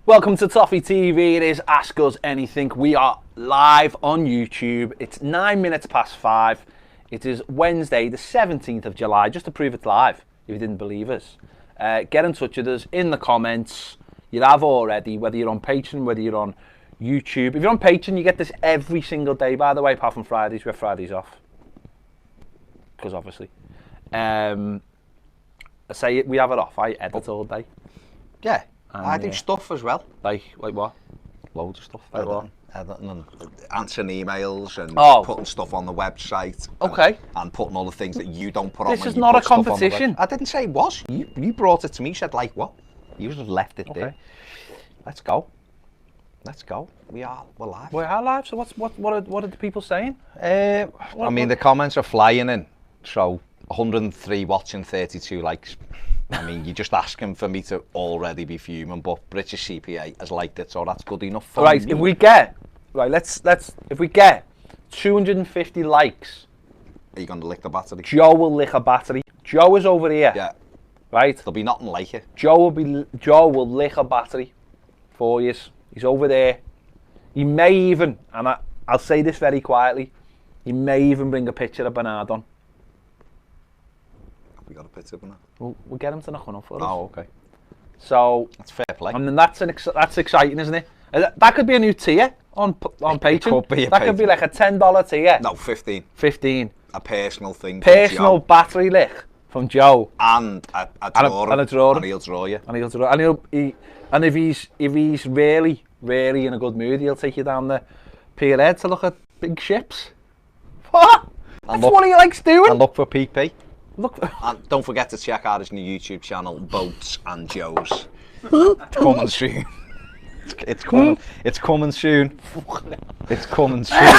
Welcome to Toffee TV. It is Ask Us Anything. We are live on YouTube. It's 9 minutes past 5. It is Wednesday, the 17th of July. Just to prove it's live, if you didn't believe us. Get in touch with us in the comments. You have already, whether you're on Patreon, whether you're on YouTube. If you're on Patreon, you get this every single day, by the way, apart from Fridays. We have Fridays off. Because obviously. I say we have it off. I edit all day. Yeah. I do stuff as well. Like what? Loads of stuff. Like what? Answering emails and putting stuff on the website. Okay. And putting all the things that you don't put on. This is not a competition. I didn't say it was. You brought it to me. You said like what? You just left it there. Let's go. Let's go. We're live. We are live. So what are the people saying? I mean, the comments are flying in. So 103 watching, 32 likes. I mean, you're just asking for me to already be fuming, but British CPA has liked it, so that's good enough for me. If we get if we get 250 likes, are you going to lick the battery? Joe will lick a battery. Joe is over here. Yeah. Right. There'll be nothing like it. Joe will lick a battery for you. He's over there. He may even, and I'll say this very quietly, he may even bring a picture of Bernard on. We got a picture of that. We'll get him to knock one up for us. Oh, okay. So that's fair play. I mean, that's exciting, isn't it? That could be a new tier on Patreon. Could be like a $10 tier. No, 15. 15. A personal thing. Personal battery lick from Joe. And a drawer. And a drawer. And he'll draw you. And if he's really in a good mood, he'll take you down the pier head to look at big ships. What? That's what he likes doing. And look for PP. And don't forget to check out his new YouTube channel, Boats and Joes. It's coming soon. It's coming. It's coming soon. It's coming soon.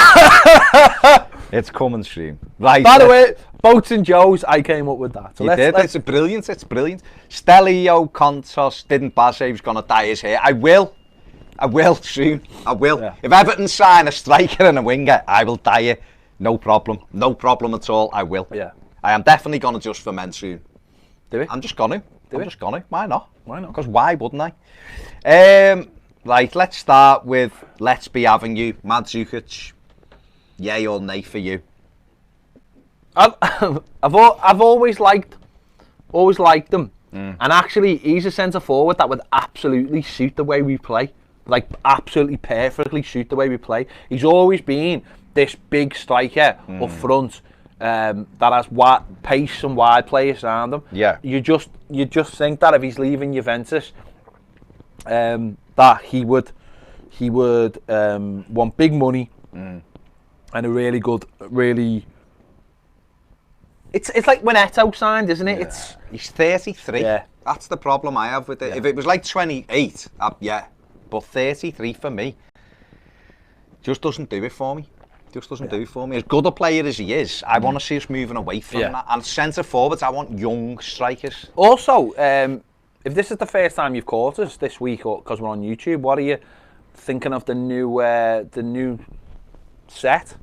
It's coming soon. Right. By the way, Boats and Joes, I came up with that. So It's brilliant. It's brilliant. Stelio Contos didn't say he was going to dye his hair. I will soon. I will. Yeah. If Everton sign a striker and a winger, I will dye it. No problem. No problem at all. I will. Yeah. I am definitely going to just for men soon. Do it? I'm just going to. Just going to. Why not? Why not? Because why wouldn't I? Right, let's start with Let's Be Having You. Mandzukic. Yay or nay for you? I've always liked him. And actually, he's a centre forward that would absolutely suit the way we play. Like, absolutely perfectly suit the way we play. He's always been this big striker up front. That has pace and wide players around him. Yeah. You just think that if he's leaving Juventus, that he would want big money and a really good, It's like when Eto'o signed, isn't it? Yeah. He's 33. Yeah. That's the problem I have with it. Yeah. If it was like 28, yeah, but 33 for me just doesn't do it for me. Do it for me. As good a player as he is, I want to see us moving away from that. And centre forwards, I want young strikers. Also, if this is the first time you've caught us this week, or because we're on YouTube, what are you thinking of the new set?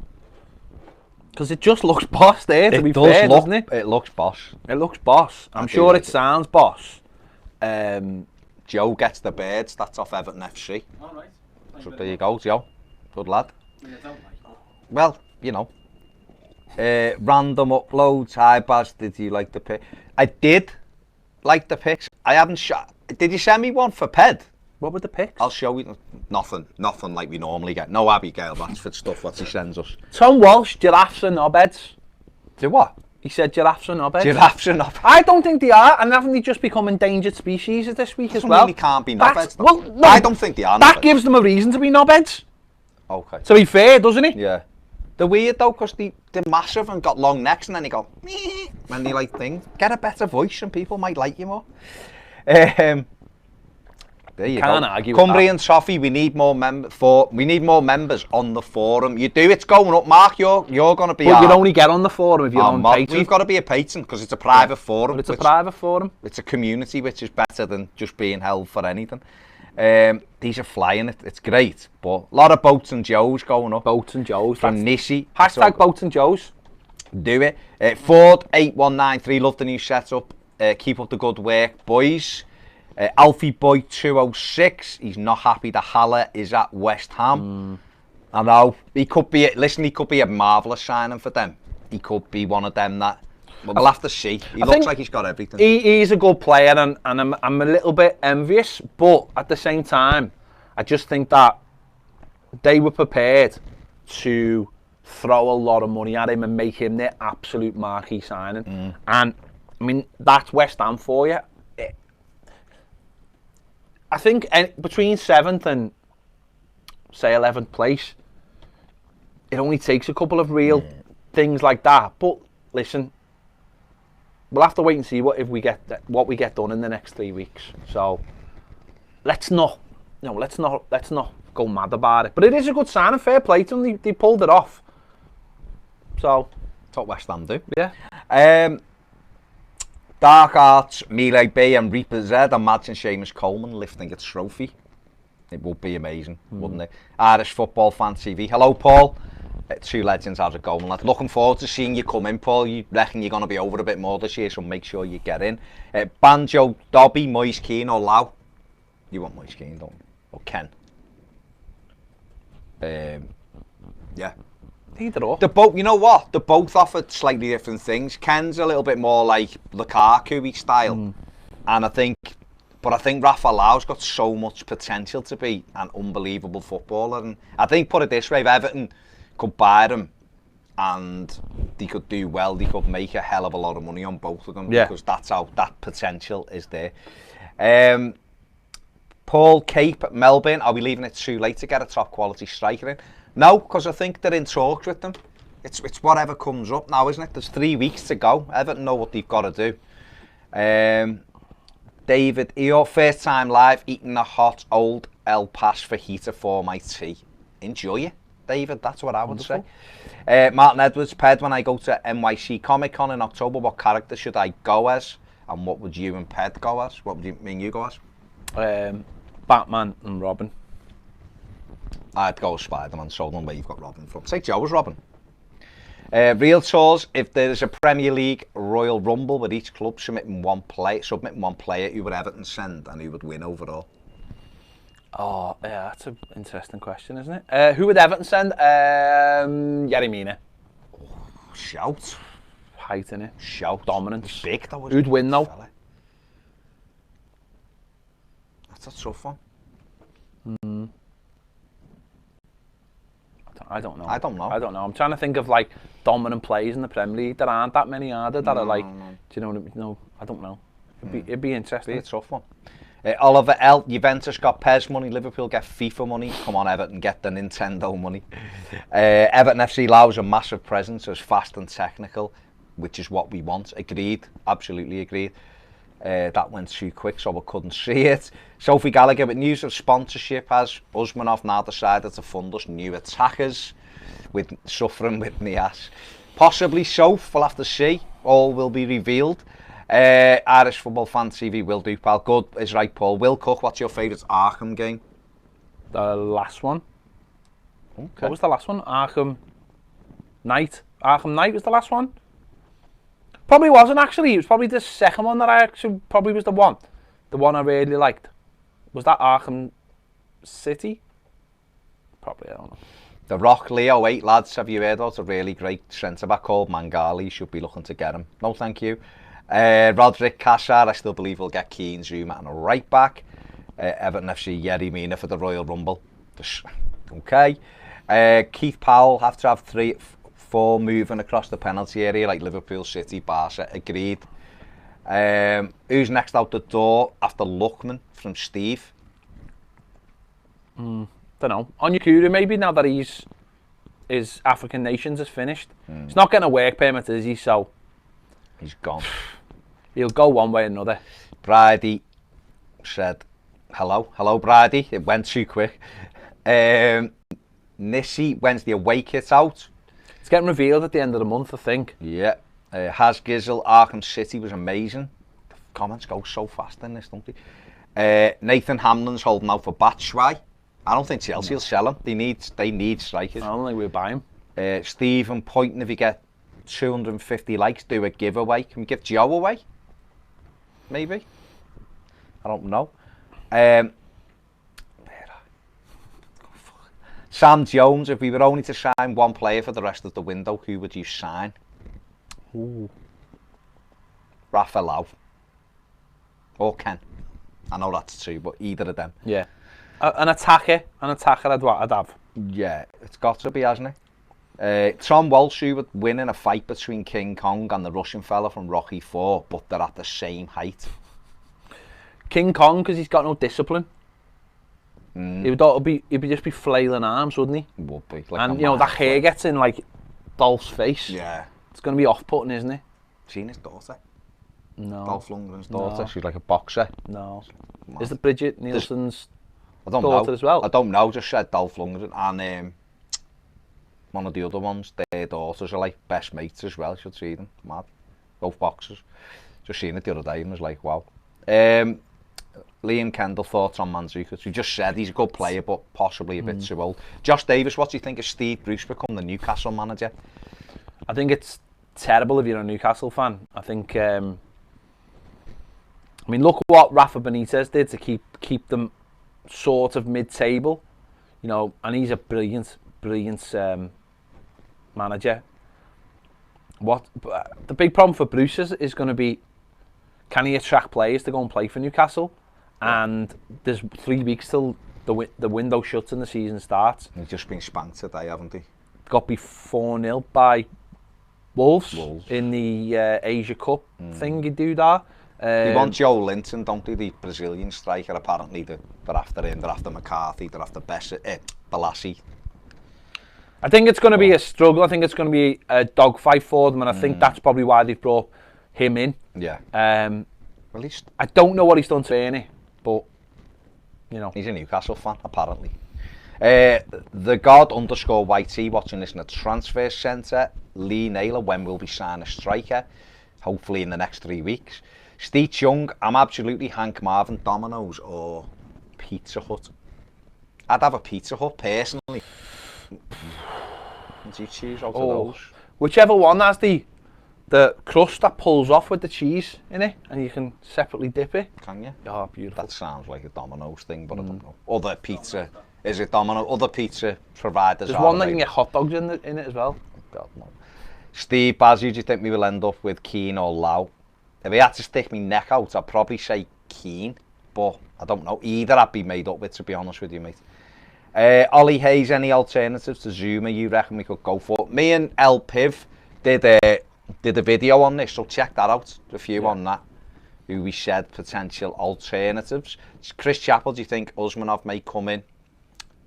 Because it just looks boss there. To be fair, doesn't it? It looks boss. It looks boss. I'm sure it sounds boss. Joe gets the birds. That's off Everton FC. All right. So there you go, Joe. Good lad. Well, you know, random uploads. Hi, Baz, did you like the pic? I did like the pics. I haven't shot. Did you send me one for Ped? What were the pics? I'll show you. Nothing like we normally get. No Abigail Blatchford stuff what he sends us. Tom Walsh, giraffes and knobheads. Do what? He said giraffes and knobheads. Giraffes and knobheads. I don't think they are, and haven't they just become endangered species this week as well? They can't be knobheads. Well, no, I don't think they are. That gives them a reason to be knobheads. Okay. To be fair, doesn't it? Yeah. They're weird though, because they're massive and got long necks, and then they go when they like things. Get a better voice, and people might like you more. There you Can't go. argue with Cumbria that. and Toffee, we need more members on the forum. You do, it's going up. Mark, you're going to be. But you only get on the forum if you're on Patreon. We've got to be a patron because it's a private forum. But it's a private forum. It's a community, which is better than just being held for anything. These are flying. It's great, but a lot of Boats and Joes going up. Boats and Joes from Nishi. Hashtag Boats and Joes. Do it. Ford 8193. Love the new setup. Keep up the good work, boys. Alfie Boy 206, he's not happy that Haller is at West Ham. I know, he could be a marvellous signing for them. He could be one of them that, we'll have to see. He looks like he's got everything. He's a good player, and I'm a little bit envious, but at the same time, I just think that they were prepared to throw a lot of money at him and make him their absolute marquee signing. And, I mean, that's West Ham for you. I think between 7th and, say, 11th place, it only takes a couple of real things like that. But listen, we'll have to wait and see what we get done in the next 3 weeks. So let's not go mad about it. But it is a good sign and fair play to them. They pulled it off. So that's what West Ham do. Yeah. Dark Arts, Mirai B and Reaper Z, imagine Seamus Coleman lifting a trophy. It would be amazing, wouldn't it? Irish Football Fan TV. Hello, Paul. Two legends, how's it going, lad? Looking forward to seeing you come in, Paul. You reckon you're going to be over a bit more this year, so make sure you get in. Banjo, Dobby, Moise Keane or Lau? You want Moise Keane, don't you? Or Ken? Yeah. Either or. You know what? They both offered slightly different things. Ken's a little bit more like Lukaku-y style. And I think Rafa Lau's got so much potential to be an unbelievable footballer. And I think, put it this way, if Everton could buy him and they could do well, they could make a hell of a lot of money on both of them. Yeah. Because that's how that potential is there. Paul Cape at Melbourne, are we leaving it too late to get a top quality striker in? No, because I think they're in talks with them. It's whatever comes up now, isn't it? There's 3 weeks to go. Everton know what they've got to do. David, your first time live eating a hot old El Pas fajita for my tea. Enjoy it, David. That's what I would say. Martin Edwards, Ped, when I go to NYC Comic Con in October, what character should I go as? And what would you and Ped go as? What would you go as? Batman and Robin. I'd go Spider-Man, so where you've got Robin from. Take Joe as Robin. Real Tours, if there's a Premier League Royal Rumble with each club submitting one player, who would Everton send and who would win overall? Oh, yeah, that's an interesting question, isn't it? Who would Everton send? Yerry Mina. Oh, shout. Height, innit? Shout. Dominance. Big, that was. Who'd win, though? Fella. That's a tough one. I don't know. I don't know. I'm trying to think of like dominant players in the Premier League. There aren't that many, are there? That are like, do you know what I mean? No, I don't know. It'd be interesting. It'd be a tough one. Oliver L. Juventus got PES money. Liverpool get FIFA money. Come on, Everton, get the Nintendo money. Everton FC Lau's a massive presence. It's fast and technical, which is what we want. Agreed. Absolutely agreed. That went too quick, so I couldn't see it. Sophie Gallagher, with news of sponsorship, has Usmanov now decided to fund us new attackers with suffering with Nias? Possibly so, we'll have to see. All will be revealed. Irish Football Fan TV will do, pal. Good is right, Paul. Will Cook, what's your favourite Arkham game? The last one. Okay. What was the last one? Arkham Knight. Arkham Knight was the last one? Probably wasn't, actually. It was probably the second one that I actually probably was the one. The one I really liked. Was that Arkham City? Probably, I don't know. The Rock, Leo, 8 lads, have you heard of? It's a really great centre-back called Mangali. Should be looking to get him. No, thank you. Roderick Cassar, I still believe we'll get Keane, Zuma and a right back. Everton FC, Yerry Mina for the Royal Rumble. Okay. Keith Powell, have to have 3-4 moving across the penalty area like Liverpool, City, Barca. Agreed. Who's next out the door after Luckman from Steve? Don't know. Onyekuru maybe, now that his African Nations is finished. He's not getting a work permit, is he? So he's gone. He'll go one way or another. Brady said, hello Brady. It went too quick. Nissi, when's the away kit out? It's getting revealed at the end of the month, I think. Yeah. Has Gizzle, Arkham City was amazing. The comments go so fast in this, don't they? Nathan Hamlin's holding out for Batshuayi. I don't think Chelsea will sell him. They need strikers. I don't think we'll buy him. Stephen pointing, if you get 250 likes, do a giveaway. Can we give Joe away? Maybe. I don't know. Sam Jones, if we were only to sign one player for the rest of the window, who would you sign? Ooh. Rafa Lau. Or Ken. I know that's two, but either of them. Yeah. An attacker I'd have. Yeah, it's got to be, hasn't it? Tom Walsh, who would win in a fight between King Kong and the Russian fella from Rocky 4, but they're at the same height. King Kong, because he's got no discipline. He'd just be flailing arms, wouldn't he? He would be. Like, and, you know, that hair gets in, like, Dolph's face. Yeah. It's going to be off-putting, isn't it? Seen his daughter? No. Dolph Lundgren's daughter? No. She's like a boxer. No. Is it Bridget Nielsen's daughter as well? I don't know, just said Dolph Lundgren. And one of the other ones, their daughters are like best mates as well. You should see them. Mad. Both boxers. Just seen it the other day and was like, wow. Liam Kendall, thoughts on Mandzukic? We just said he's a good player, but possibly a bit too old. Josh Davis, what do you think of Steve Bruce become the Newcastle manager? I think it's terrible if you're a Newcastle fan. I think, I mean, look what Rafa Benitez did to keep them sort of mid-table, you know, and he's a brilliant manager. The big problem for Bruce is going to be, can he attract players to go and play for Newcastle? And there's 3 weeks till the window shuts and the season starts. He's just been spanked today, haven't he? Got beat 4-0 by Wolves in the Asia Cup thing you do there. They want Joe Linton, don't they? The Brazilian striker, apparently. They're after him, they're after McCarthy, they're after Balassi. I think it's going to be a struggle. I think it's going to be a dogfight for them, and I think that's probably why they've brought him in. Yeah. At least I don't know what he's done to earn it, but you know, he's a Newcastle fan, apparently. The God_YT watching this in the transfer centre. Lee Naylor, when will we sign a striker? Hopefully in the next 3 weeks. Steve Young, I'm absolutely Hank Marvin, Domino's or Pizza Hut. I'd have a Pizza Hut personally. Would you choose out of those? Whichever one has the crust that pulls off with the cheese in it, and you can separately dip it. Can you? Oh, beautiful. That sounds like a Domino's thing, but I don't know. Other pizza, is it Domino? Other pizza providers. There's one that you can get hot dogs in it as well. God, no. Steve Baz, who do you think we will end up with, Keane or Lau? If he had to stick my neck out, I'd probably say Keane, but I don't know. Either I'd be made up with, to be honest with you, mate. Ollie Hayes, any alternatives to Zuma you reckon we could go for? Me and El Piv did a video on this, so check that out. A few on that, who we said potential alternatives. Chris Chappell, do you think Usmanov may come in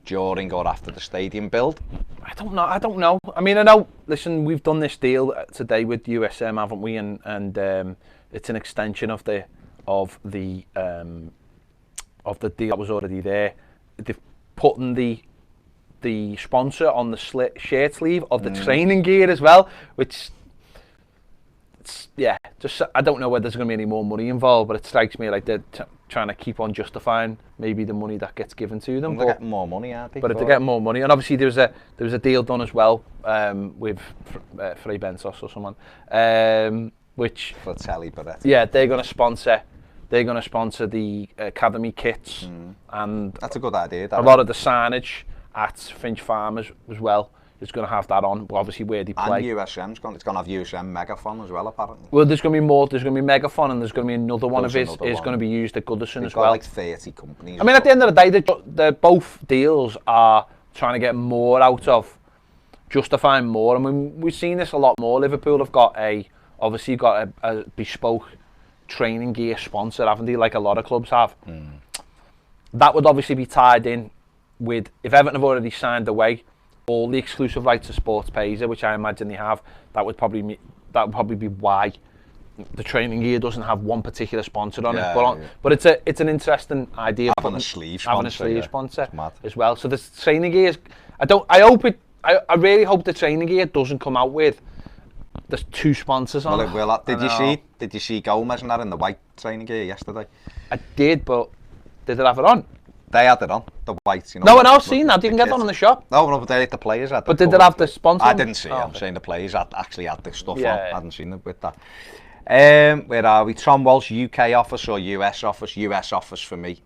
during or after the stadium build? I don't know. I mean, I know. Listen, we've done this deal today with USM, haven't we? And it's an extension of the deal that was already there. They've put in the sponsor on the shirt sleeve of the training gear as well, which. Just I don't know whether there's going to be any more money involved, but it strikes me like they're trying to keep on justifying maybe the money that gets given to them. They're getting more money, aren't they? But if they're getting more money, and obviously there was a deal done as well with Frey Bentos or someone, which Fratelli Beretti. Yeah, they're going to sponsor the academy kits, and that's a good idea. A lot of the signage at Finch Farm as well. It's going to have that on, obviously where they play. And USM's it's going to have USM Megaphone as well, apparently. Well, there's going to be more. There's going to be Megaphone, and there's going to be another one of his is going to be used at Goodison as well. Like 30 companies. I mean, at the end of the day, both deals are trying to get more out of, justifying more. I mean, we've seen this a lot more. Liverpool have got obviously got a bespoke training gear sponsor, haven't they? Like a lot of clubs have. That would obviously be tied in with, if Everton have already signed away all the exclusive rights to Sports Payzer, which I imagine they have, that would probably be why the training gear doesn't have one particular sponsor on it. But it's an interesting idea. Having a sleeve sponsor as well. So the training gear is, I really hope the training gear doesn't come out with there's 2 sponsors on it. Well, did you see Gomez and that in the white training gear yesterday? I did, but did it have it on? They had it on, the white, you know. No, and I've seen that. You can get that on the shop. No, but the players had it. But did it have the sponsor? I didn't see it. I'm saying the players actually had the stuff on. I hadn't seen it with that. Where are we? Tom Walsh, UK office or US office? US office for me.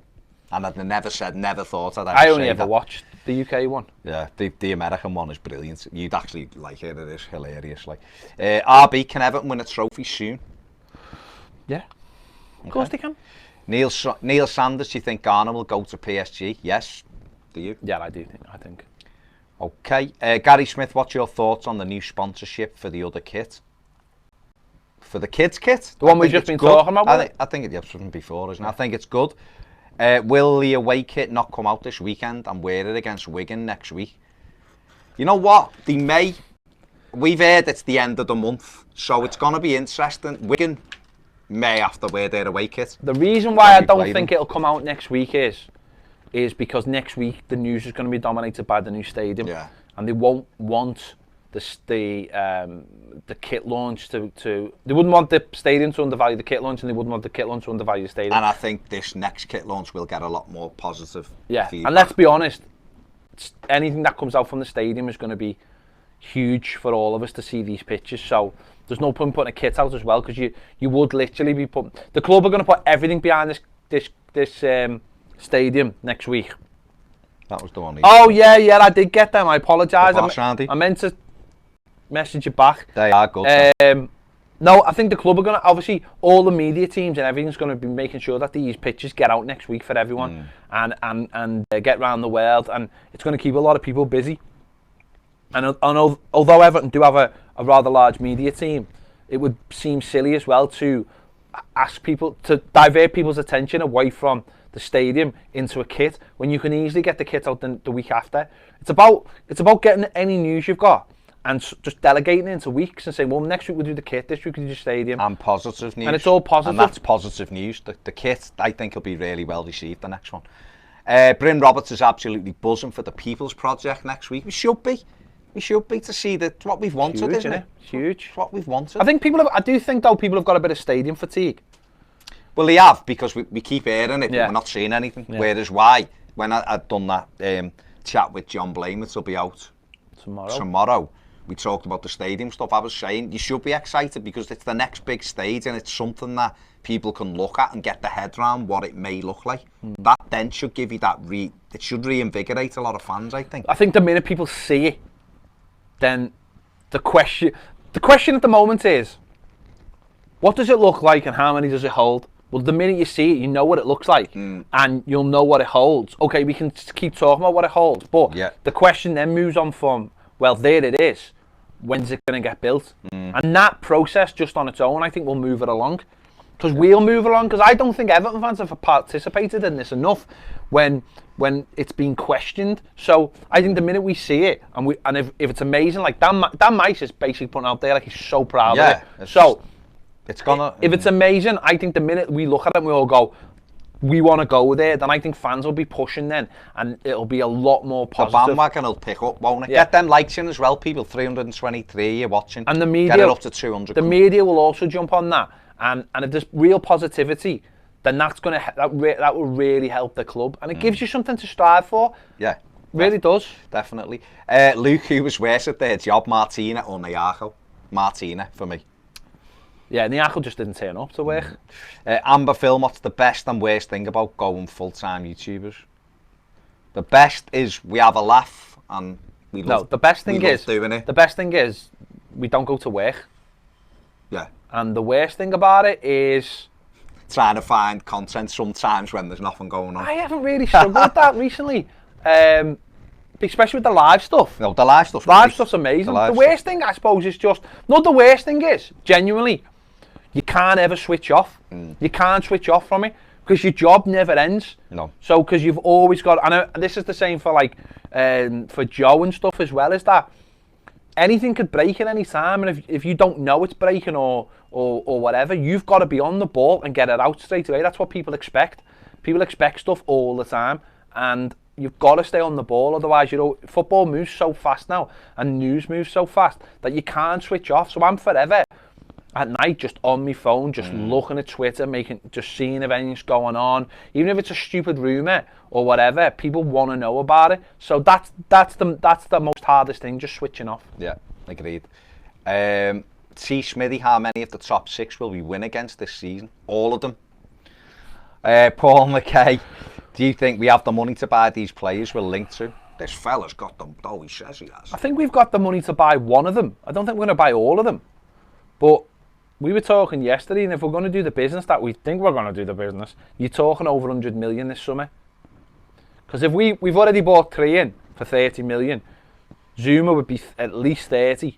And I'd never thought I'd ever I only say ever that. watched the UK one. Yeah, the American one is brilliant. You'd actually like it. It is hilarious. Like, RB, can Everton win a trophy soon? Yeah, of course they can. Neil Sanders, do you think Garner will go to PSG? Yes. Do you? Yeah, I think. Okay. Gary Smith, what's your thoughts on the new sponsorship for the other kit? For the kids' kit? The one we've just been talking about? I think it's from before, isn't it? I think it's good. Will the away kit not come out this weekend and wear it against Wigan next week? You know what? They may. We've heard it's the end of the month, so it's going to be interesting. Wigan may have to wear their away kit. The reason why I don't think it'll come out next week is because next week the news is going to be dominated by the new stadium, and they won't want the kit launch to they wouldn't want the stadium to undervalue the kit launch, and they wouldn't want the kit launch to undervalue the stadium. And I think this next kit launch will get a lot more positive feedback. And let's be honest, anything that comes out from the stadium is going to be huge for all of us to see these pictures. So there's no point putting a kit out as well, because you would literally be putting, the club are going to put everything behind this stadium next week. That was the one. Oh yeah, I did get them. I apologise. I meant to message you back. They are good. No, I think the club are going to, obviously all the media teams and everything's going to be making sure that these pictures get out next week for everyone and get round the world, and it's going to keep a lot of people busy. And although Everton do have a rather large media team, it would seem silly as well to ask people to divert people's attention away from the stadium into a kit when you can easily get the kit out the week after. It's about getting any news you've got and just delegating it into weeks and saying, well, next week we'll do the kit, this week we'll do the stadium. And positive news. And it's all positive. And that's positive news. The kit, I think, will be really well received, the next one. Bryn Roberts is absolutely buzzing for the People's Project next week. We should be to see that what we've wanted, huge, isn't it? Huge. It's what we've wanted. I do think though people have got a bit of stadium fatigue. Well, they have, because we keep hearing it, but we're not seeing anything. Yeah. Whereas when I'd done that chat with John Blame, it'll be out tomorrow. We talked about the stadium stuff. I was saying you should be excited because it's the next big stage, and it's something that people can look at and get their head around what it may look like. That then should give you that it should reinvigorate a lot of fans, I think. I think the minute people see it, then the question at the moment is, what does it look like and how many does it hold? Well, the minute you see it, you know what it looks like, and you'll know what it holds. Okay, we can keep talking about what it holds, but the question then moves on from, well, there it is. When's it going to get built? And that process just on its own, I think, will move it along. Because we'll move along. Because I don't think Everton fans have participated in this enough when it's been questioned. So I think the minute we see it, and if it's amazing, like Dan Mice is basically putting out there like he's so proud of it. So it's gonna. If it's amazing, I think the minute we look at it and we all go, we want to go there, then I think fans will be pushing then, and it'll be a lot more positive. The bandwagon will pick up, won't it? Yeah. Get them likes in as well, people. 323 you're watching. And the media, get it up to 200. The media will also jump on that, and if there's real positivity, then that will really help the club, and it gives you something to strive for. Yeah, really does. Definitely. Luke, who was worse at their job, Martina or Nyako? Martina for me. Yeah, Nyako just didn't turn up to work. Amber Film, what's the best and worst thing about going full-time YouTubers? The best is we have a laugh and we love doing it. The best thing is we don't go to work. Yeah. And the worst thing about it is trying to find content sometimes when there's nothing going on. I haven't really struggled with that recently. Especially with the live stuff. No, the live stuff's amazing. The worst thing, I suppose, is just... No, the worst thing is, genuinely, you can't ever switch off. You can't switch off from it because your job never ends. No. So, because you've always got... And this is the same for, like, for Joe and stuff as well, is that anything could break at any time, and if you don't know it's breaking or whatever, you've got to be on the ball and get it out straight away. That's what people expect. People expect stuff all the time, and you've got to stay on the ball, otherwise, football moves so fast now, and news moves so fast that you can't switch off. So I'm forever at night just on my phone, just looking at Twitter, just seeing if anything's going on, even if it's a stupid rumour or whatever. People want to know about it. So that's the most hardest thing, just switching off. Yeah, agreed. see, Smithy, how many of the top 6 will we win against this season? All of them. Paul McKay, do you think we have the money to buy these players we're linked to? This fella's got them, though, he says he has. I think we've got the money to buy one of them. I don't think we're going to buy all of them. But we were talking yesterday, and if we're going to do the business that we think we're going to do the business, you're talking over 100 million this summer. Because if we've already bought 3 in for 30 million, Zuma would be at least 30,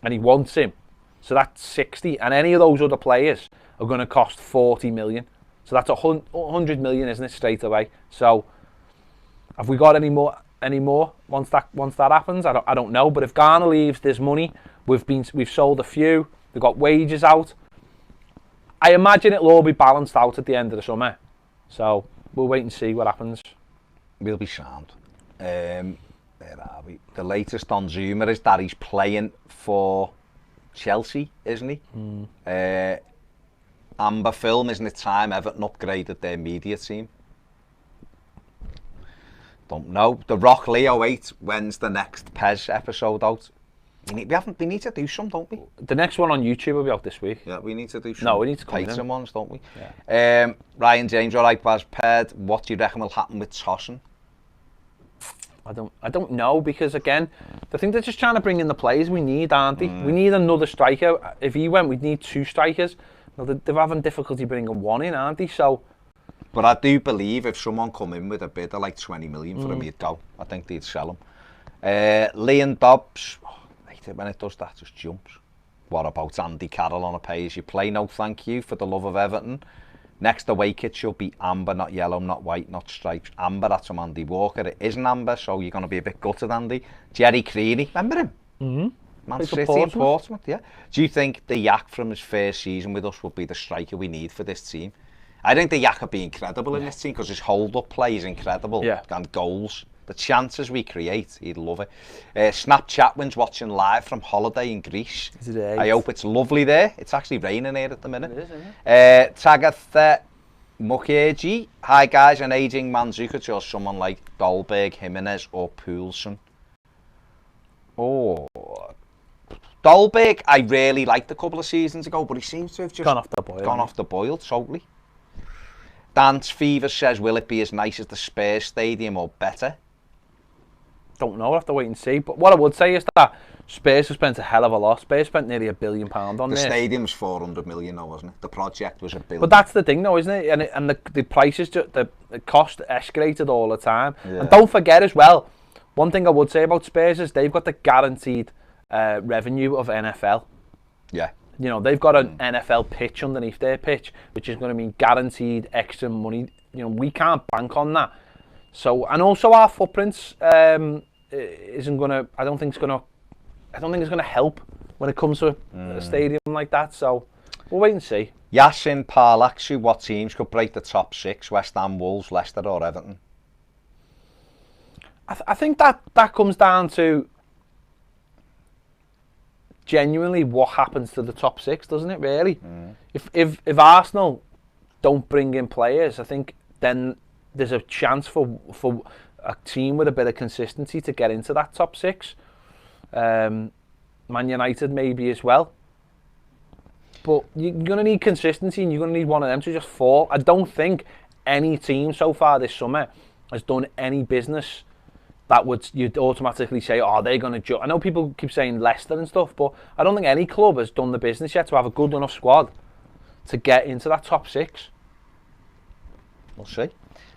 and he wants him. So that's 60, and any of those other players are going to cost 40 million. So that's 100 million, isn't it, straight away? So have we got any more once that happens? I don't know. But if Garner leaves, there's money. We've sold a few. We've got wages out. I imagine it'll all be balanced out at the end of the summer. So we'll wait and see what happens. We'll be sound. Where are we? The latest on Zuma is that he's playing for Chelsea, isn't he? Amber Film, isn't it time Everton upgraded their media team? Don't know. The Rock Leo 8, when's the next Pez episode out? We need to do some, don't we? The next one on YouTube will be out this week. Yeah, we need to do some. No, we need to come some ones, don't we? Yeah. Ryan James, alright, Baz Ped. What do you reckon will happen with Tossen? I don't know, because again, I think they're just trying to bring in the players we need, aren't they? We need another striker. If he went, we'd need 2 strikers. Well, they're having difficulty bringing 1 in, aren't they? So. But I do believe if someone come in with a bid of like 20 million for him, he'd go. I think they'd sell him. Liam Dobbs, when it does that, just jumps. What about Andy Carroll on a pay-as-you-play? No, thank you, for the love of Everton. Next away kit should be amber, not yellow, not white, not stripes. Amber, that's from Andy Walker. It isn't amber, so you're going to be a bit gutted, Andy. Jerry Creaney, remember him? Man City and Portsmouth, yeah. Do you think the Yak from his first season with us will be the striker we need for this team? I think the Yak would be incredible in this team because his hold-up play is incredible. Yeah. And goals. The chances we create, he'd love it. Snapchatwin's watching live from holiday in Greece. I hope it's lovely there. It's actually raining here at the minute. It is, isn't it? Tagath Mukherjee. Hi guys, an ageing Mandzukic or someone like Dolberg, Jimenez or Poulsen. Oh, Dolberg, I really liked a couple of seasons ago, but he seems to have just gone off the boil. Totally. Dance Fever says, will it be as nice as the Spurs Stadium or better? Don't know, I'll have to wait and see. But what I would say is that Spurs have spent a hell of a lot. Spurs spent nearly £1 billion on this. The stadium's 400 million though, wasn't it? The project was £1 billion. But that's the thing though, isn't it? And the prices, the cost escalated all the time. Yeah. And don't forget as well, one thing I would say about Spurs is they've got the guaranteed revenue of NFL. Yeah. You know, they've got an NFL pitch underneath their pitch, which is going to mean guaranteed extra money. You know, we can't bank on that. So, and also our footprints isn't going to, I don't think it's going to help when it comes to a stadium like that. So, we'll wait and see. Yasin Parlaxu, what teams could break the top 6? West Ham, Wolves, Leicester or Everton? I think that comes down to genuinely what happens to the top 6, doesn't it, really? If Arsenal don't bring in players, I think then there's a chance for a team with a bit of consistency to get into that top 6. Man United maybe as well. But you're going to need consistency and you're going to need one of them to just fall. I don't think any team so far this summer has done any business that you'd automatically say, oh, they're going to jump. I know people keep saying Leicester and stuff, but I don't think any club has done the business yet to have a good enough squad to get into that top 6. We'll see.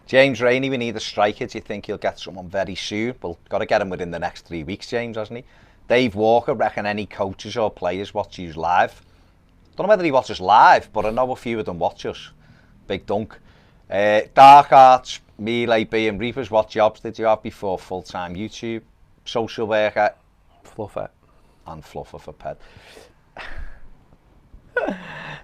James Rainey, we need a striker. Do you think he'll get someone very soon? Well, got to get him within the next 3 weeks, James, hasn't he? Dave Walker, reckon any coaches or players watch you live? Don't know whether he watches live, but I know a few of them watch us. Big dunk. Dark Arts, Melee B and Reapers, what jobs did you have before full-time YouTube? Social worker. Fluffer. And fluffer for Ped.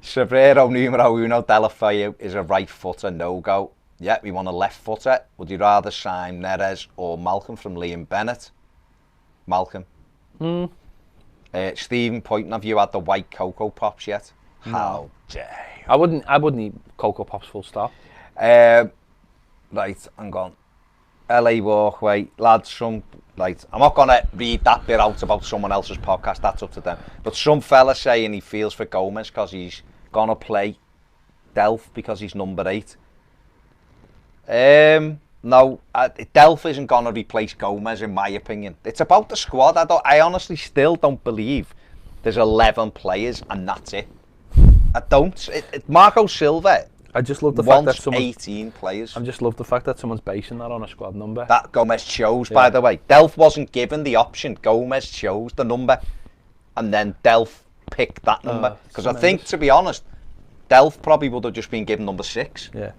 Sobrero numero uno, Delafeu is a right footer, no-go. Yeah, we want a left footer. Would you rather sign Neres or Malcolm from Liam Bennett? Malcolm. Stephen Poynton, have you had the white Cocoa Pops yet? No. How dare you? I wouldn't eat Cocoa Pops full stop. Right, I'm gone. LA Walkway, lads, I'm not going to read that bit out about someone else's podcast, that's up to them. But some fella saying he feels for Gomez because he's going to play Delph because he's number 8. No, Delph isn't going to replace Gomez, in my opinion. It's about the squad. I honestly still don't believe there's 11 players and that's it. I don't. Marco Silva. I just love the fact that 18 players. I just love the fact that someone's basing that on a squad number. That Gomez chose, by the way. Delph wasn't given the option. Gomez chose the number, and then Delph picked that number. Because I think, to be honest, Delph probably would have just been given number 6. Yeah.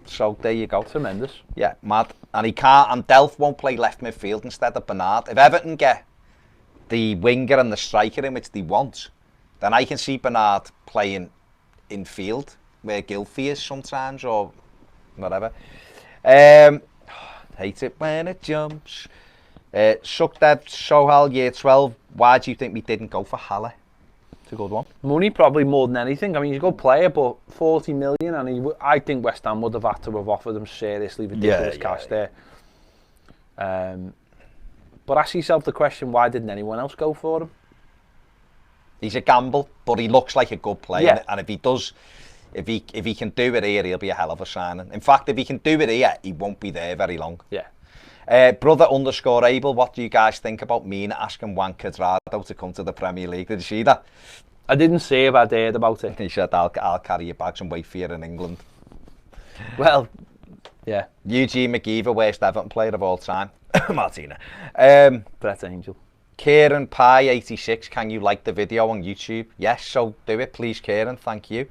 So there you go. Tremendous. Yeah, mad. And he can't. And Delph won't play left midfield instead of Bernard. If Everton get the winger and the striker in which they want, then I can see Bernard playing in field, where Gylfi is sometimes, or whatever. Hate it when it jumps. Sukhdev Sohal, year 12. Why do you think we didn't go for Halle? It's a good one. Money probably more than anything. I mean, he's a good player, but 40 million, and I think West Ham would have had to have offered him seriously ridiculous cash there. But ask yourself the question, why didn't anyone else go for him? He's a gamble, but he looks like a good player, Yeah. and if he does... If he can do it here, he'll be a hell of a signing. In fact, if he can do it here, he won't be there very long. Yeah. Brother_Abel, what do you guys think about Mina asking Juan Cuadrado to come to the Premier League? Did you see that? I didn't see if I'd heard about it. He said, I'll carry your bags and wait for you in England. Well, yeah. Eugene McGibbon, worst Everton player of all time. Martina. Brett Angel. Kieran Pie 86, can you like the video on YouTube? Yes, so do it please, Kieran, thank you.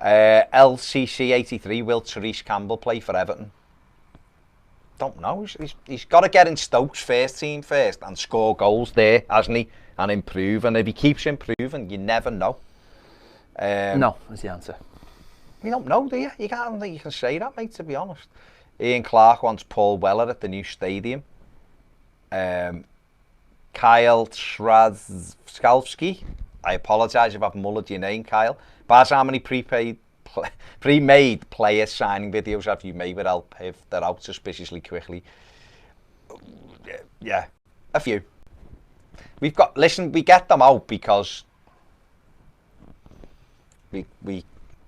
LCC 83, will Therese Campbell play for Everton? Don't know. He's got to get in Stoke's first team first and score goals there, hasn't he? And improve. And if he keeps improving, you never know. No, is the answer. You don't know, do you? You can't think you can say that, mate, to be honest. Ian Clark wants Paul Weller at the new stadium. Kyle Trzaskowski. I apologise if I've mullered your name, Kyle. Baz, how many pre-made player signing videos have you made with help if they're out suspiciously quickly? Yeah, a few. We get them out because we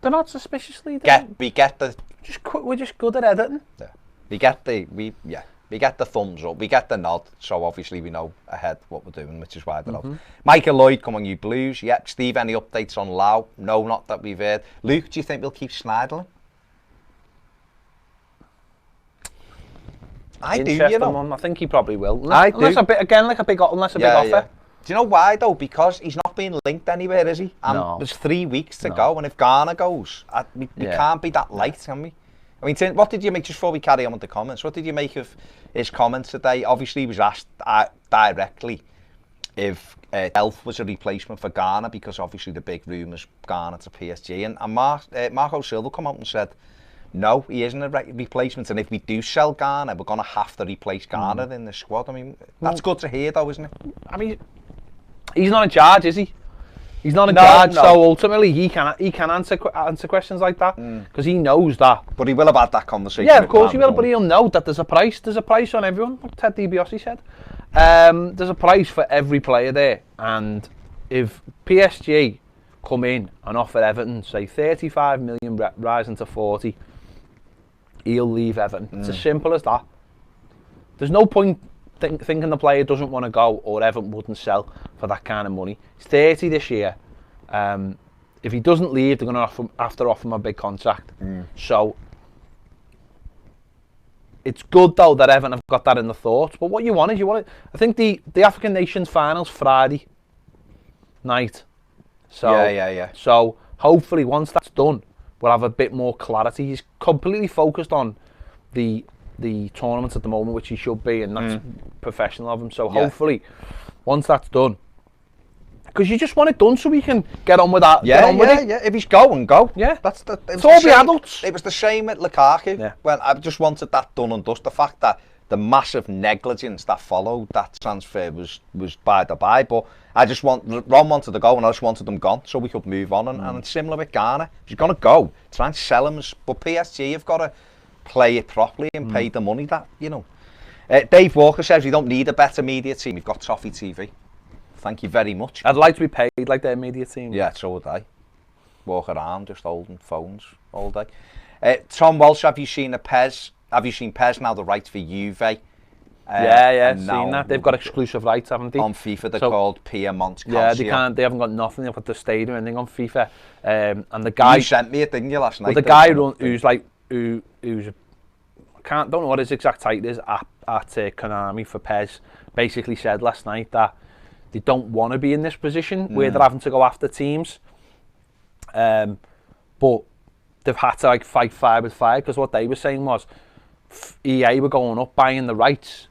they're not suspiciously. We're just good at editing. Yeah. We get the thumbs up, we get the nod, so obviously we know ahead what we're doing, which is why they're out. Michael Lloyd, come on you Blues. Yep. Steve, any updates on Lau? No, not that we've heard. Luke, do you think we'll keep Schneiderlin? I do, you know. I think he probably will. Unless a big offer. Yeah. Do you know why though? Because he's not being linked anywhere, is he? And no. There's 3 weeks to go, and if Garner goes, we can't be that late, can we? I mean, what did you make, just before we carry on with the comments, what did you make of his comments today? Obviously, he was asked directly if Delph was a replacement for Garner, because obviously the big rumours Garner to PSG. And Marco Silva come out and said, no, he isn't a replacement. And if we do sell Garner, we're going to have to replace Garner in the squad. I mean, that's good to hear, though, isn't it? I mean, he's not in charge, is he? He's not in charge, so ultimately he can answer questions like that because he knows that. But he will have had that conversation. Yeah, of course he will, but he'll know that there's a price. There's a price on everyone, like Ted DiBiase said. There's a price for every player there, and if PSG come in and offer Everton, say 35 million rising to 40, he'll leave Everton. It's as simple as that. There's no point thinking the player doesn't want to go or Everton wouldn't sell for that kind of money. He's 30 this year. If he doesn't leave, they're going to have to offer him a big contract. So it's good though that Everton have got that in the thoughts. But what you want is I think the African Nations finals Friday night. So yeah. So hopefully once that's done, we'll have a bit more clarity. He's completely focused on the tournament at the moment, which he should be, and that's professional of him. So hopefully, once that's done, because you just want it done so we can get on with that. Yeah. If he's go. Yeah, it's all the adults. It was the same with Lukaku. Yeah. Well, I just wanted that done and dust. The fact that the massive negligence that followed that transfer was by the by. But Ron wanted to go, and I just wanted them gone so we could move on. And it's similar with Garner. If he's going to go, try and sell him. But PSG have got to play it properly and pay the money that, you know. Dave Walker says we don't need a better media team. We've got Toffee TV. Thank you very much. I'd like to be paid like their media team. Yeah, so would I. Walk around just holding phones all day. Tom Walsh, have you seen Pez? Have you seen Pez now the rights for Juve? Yeah, seen that. They've got exclusive rights, haven't they? On FIFA, they're called Piemont Calcio. Yeah, they can't. They haven't got nothing. They've got the stadium and anything on FIFA. And the guy. You sent me it, didn't you, last night? Well, the guy who's don't know what his exact title is at Konami for Pez. Basically said last night that they don't want to be in this position where they're having to go after teams. But they've had to like fight fire with fire, because what they were saying was EA were going up buying the rights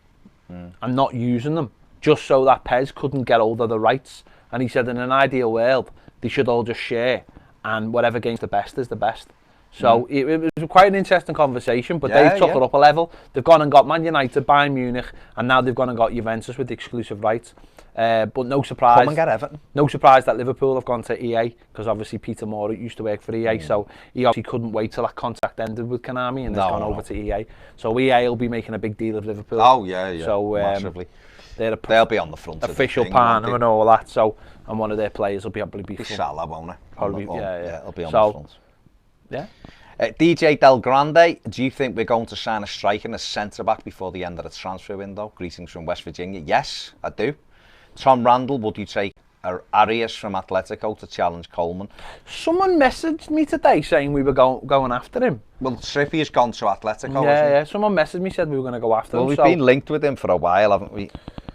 and not using them, just so that Pez couldn't get hold of the rights. And he said in an ideal world they should all just share, and whatever game's the best is the best. So it was quite an interesting conversation, but they've took it up a level. They've gone and got Man United, Bayern Munich, and now they've gone and got Juventus with the exclusive rights. But no surprise. Come and get Everton. No surprise that Liverpool have gone to EA, because obviously Peter Moore used to work for EA, so he obviously couldn't wait till that contract ended with Konami, and it's gone over to EA. So EA will be making a big deal of Liverpool. Oh yeah. So massively. They'll be on the front official of the thing, partner and all that. So, and one of their players will be able to be Salah, won't it? Probably, yeah. It'll be on the front. Yeah. DJ Del Grande, do you think we're going to sign a striker and a centre-back before the end of the transfer window? Greetings from West Virginia. Yes, I do. Tom Randall, would you take Arias from Atletico to challenge Coleman? Someone messaged me today saying we were going after him. Well, Trippy has gone to Atletico, yeah. Someone messaged me, said we were going to go after him. Well, we've been linked with him for a while, haven't we?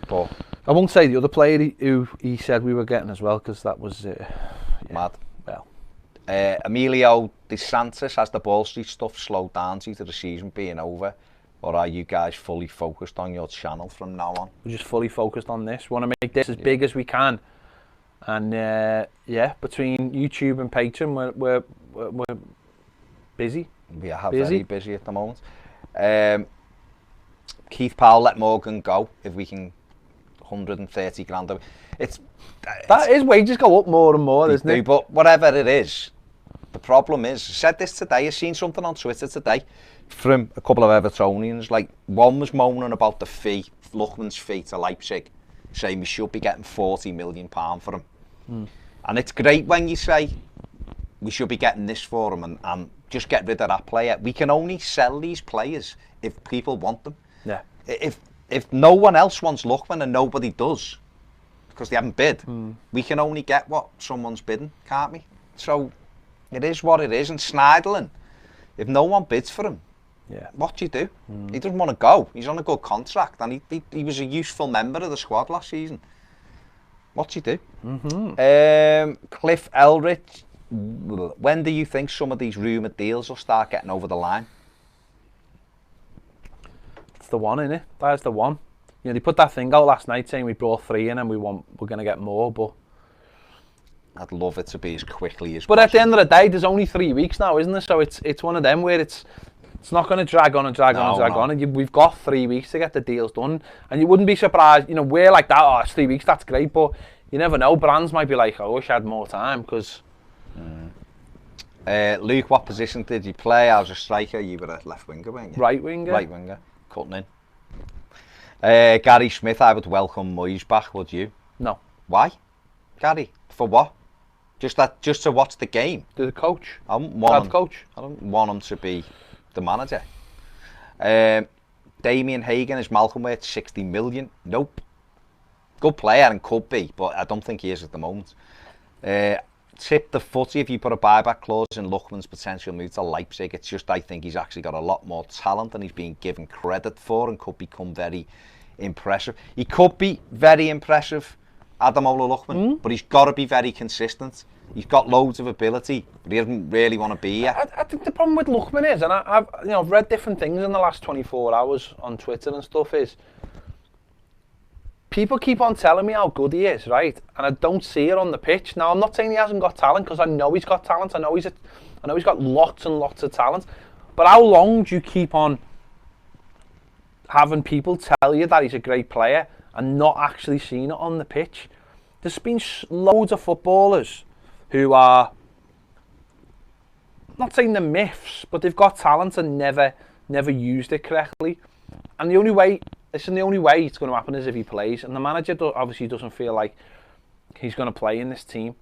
But I won't say the other player who he said we were getting as well, because that was mad. Well, Emilio De Santos, has the Ball Street stuff slowed down due to the season being over, or are you guys fully focused on your channel from now on? We're just fully focused on this. We want to make this as big as we can, and between YouTube and Patreon, we're busy. We are very busy at the moment. Keith Powell, let Morgan go if we can. 130 grand. His wages go up more and more, isn't it? But whatever it is, the problem is, I said this today, I seen something on Twitter today from a couple of Evertonians, like one was moaning about the fee, Lookman's fee to Leipzig, saying we should be getting £40 million for him. And it's great when you say we should be getting this for him and just get rid of that player. We can only sell these players if people want them. Yeah. If no one else wants Lookman and nobody does, because they haven't bid, we can only get what someone's bidding, can't we? So it is what it is. And Schneiderlin, if no one bids for him, what do you do? He doesn't want to go. He's on a good contract, and he was a useful member of the squad last season. What do you do? Cliff Elrich, when do you think some of these rumoured deals will start getting over the line? The one, innit? That's the one. You know, they put that thing out last night saying we brought 3 in and we're going to get more, but I'd love it to be as quickly as possible. But at the end of the day, there's only 3 weeks now, isn't there? So it's one of them where it's not going to drag on and drag on, and we've got 3 weeks to get the deals done. And you wouldn't be surprised, you know, we're like that, it's 3 weeks, that's great, but you never know. Brands might be like, I wish I had more time, because Luke, what position did you play? I was a striker. You were a left winger, weren't you? Right winger. Cutting in. Gary Smith, I would welcome Moyes back, would you? No. Why? Gary, for what? Just to watch the game? The coach. I don't want him to be the manager. Damien Hagen, is Malcolm worth 60 million? Nope. Good player and could be, but I don't think he is at the moment. Tip the footy if you put a buyback clause in Lookman's potential move to Leipzig. It's just, I think he's actually got a lot more talent than he's being given credit for, and could become very impressive. He could be very impressive, Adamola Lookman, but he's got to be very consistent. He's got loads of ability, but he doesn't really want to be here. I think the problem with Lookman is, and I've read different things in the last 24 hours on Twitter and stuff, is people keep on telling me how good he is, right? And I don't see it on the pitch. Now, I'm not saying he hasn't got talent, because I know he's got talent. I know he's got lots and lots of talent. But how long do you keep on having people tell you that he's a great player and not actually seeing it on the pitch? There's been loads of footballers who are, not saying they're myths, but they've got talent and never never used it correctly. And the only way it's going to happen is if he plays. And the manager obviously doesn't feel like he's going to play in this team.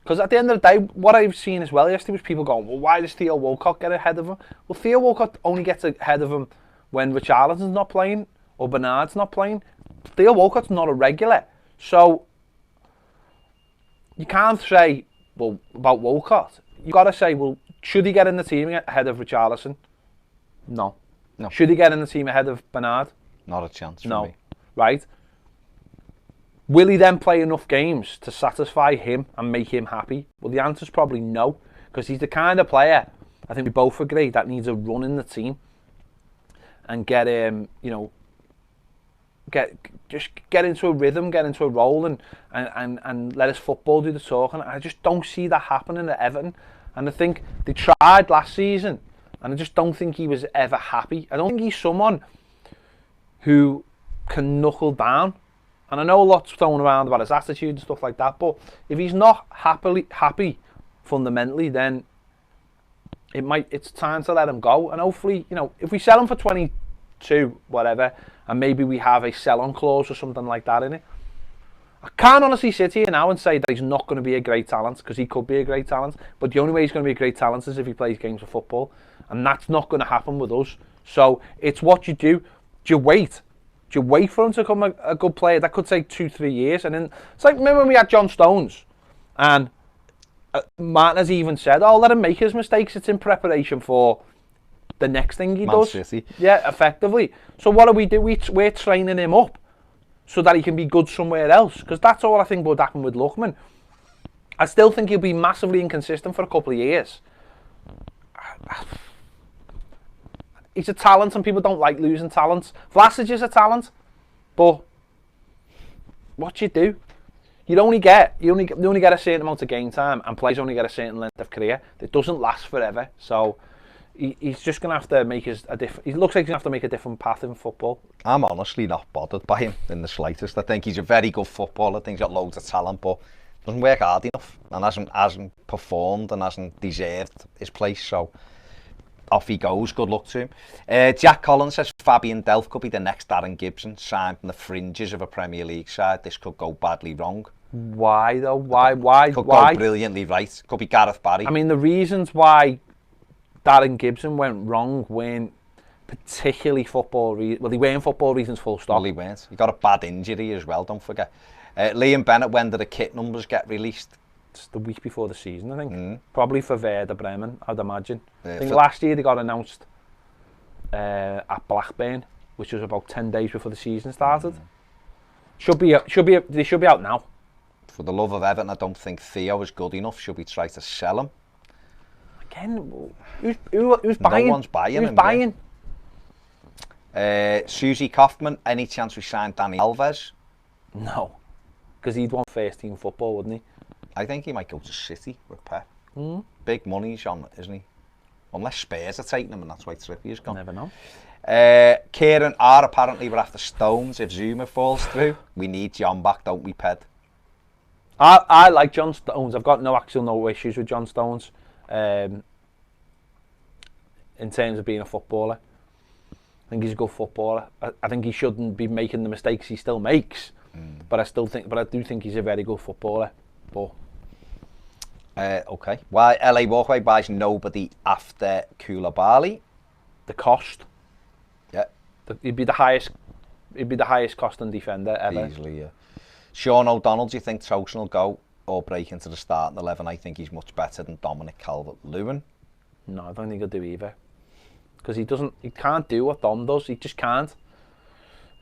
Because at the end of the day, what I've seen as well yesterday was people going, well, why does Theo Walcott get ahead of him? Well, Theo Walcott only gets ahead of him when Richarlison's not playing or Bernard's not playing. Theo Walcott's not a regular. So you can't say, well, about Walcott. You've got to say, well, should he get in the team ahead of Richarlison? No. Should he get in the team ahead of Bernard? Not a chance for me. Right? Will he then play enough games to satisfy him and make him happy? Well, the answer's probably no, because he's the kind of player, I think we both agree, that needs a run in the team and get get into a rhythm, get into a role, and let his football do the talking. I just don't see that happening at Everton. And I think they tried last season, and I just don't think he was ever happy. I don't think he's someone who can knuckle down. And I know a lot's thrown around about his attitude and stuff like that, but if he's not happy fundamentally, then it's time to let him go. And hopefully, if we sell him for 22, whatever, and maybe we have a sell-on clause or something like that in it, I can't honestly sit here now and say that he's not going to be a great talent, because he could be a great talent, but the only way he's going to be a great talent is if he plays games of football, and that's not going to happen with us. So it's what you do. Do you wait? Do you wait for him to become a good player? That could take 2-3 years. And then it's like, remember when we had John Stones, and Martin has even said, oh, let him make his mistakes, it's in preparation for the next thing he does. City. Yeah, effectively. So what do? We're training him up so that he can be good somewhere else, because that's all I think would happen with Lookman. I still think he'll be massively inconsistent for a couple of years. He's a talent, and people don't like losing talents. Vlasic is a talent, but what you do, you only get a certain amount of game time, and players only get a certain length of career. It doesn't last forever, so he's just going to have to make he looks like he's going to have to make a different path in football. I'm honestly not bothered by him in the slightest. I think he's a very good footballer. I think he's got loads of talent, but doesn't work hard enough, and hasn't performed and hasn't deserved his place. So off he goes. Good luck to him. Jack Collins says Fabian Delph could be the next Darren Gibson, signed from the fringes of a Premier League side. This could go badly wrong. Why though? Why? Could go brilliantly right. Could be Gareth Barry. I mean, the reasons why Darren Gibson went wrong weren't particularly football reasons. Well, they weren't football reasons, full stop. Well, he weren't. He got a bad injury as well, don't forget. Liam Bennett, when did the kit numbers get released? It's the week before the season, I think. Probably for Werder Bremen, I'd imagine. I think for last year they got announced at Blackburn, which was about 10 days before the season started. They should be out now. For the love of Everton, I don't think Theo is good enough. Should we try to sell him? Again, who's buying? No one's buying him. Who's buying? Susie Kaufman, any chance we sign Dani Alves? No, because he'd want first team football, wouldn't he? I think he might go to City with Pep. Big money he's on, isn't he? Unless Spurs are taking him, and that's why Trippier's gone. Never know. Kieran R, apparently we're after Stones if Zuma falls through. We need John back, don't we, Ped? I like John Stones. I've got no issues with John Stones in terms of being a footballer. I think he's a good footballer. I think he shouldn't be making the mistakes he still makes, but I do think he's a very good footballer. But okay. Why LA Walkway buys nobody after Koulibaly? The cost. Yeah. He'd be the highest costing defender ever. Easily, yeah. Sean O'Donnell, do you think Tosin will go or break into the starting 11? I think he's much better than Dominic Calvert-Lewin. No, I don't think he'll do either. Because he can't do what Dom does. He just can't.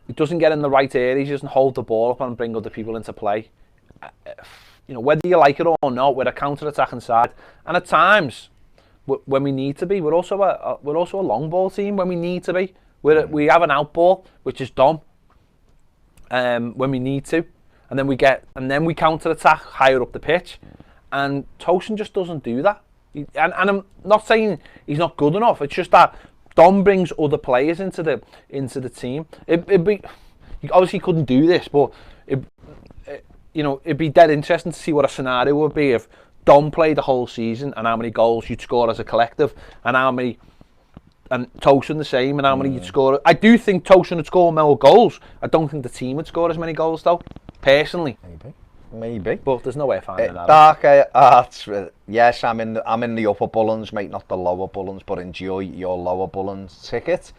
He doesn't get in the right areas. He doesn't hold the ball up and bring other people into play. Whether you like it or not, we're a counter-attacking side. And at times, when we need to be, we're also a long ball team when we need to be. We have an out ball, which is Dom, when we need to. And then we counter-attack higher up the pitch. And Tosin just doesn't do that. And I'm not saying he's not good enough. It's just that Dom brings other players into the team. He obviously couldn't do this, but it'd be dead interesting to see what a scenario would be if Dom played the whole season and how many goals you'd score as a collective and how many and Tosin the same, and how many you'd score. I do think Tosin would score more goals. I don't think the team would score as many goals, though, personally. Maybe. But there's no way of finding that out. Dark arts, yes, I'm in the upper Bullens, mate, not the lower Bullens, but enjoy your lower Bullens ticket.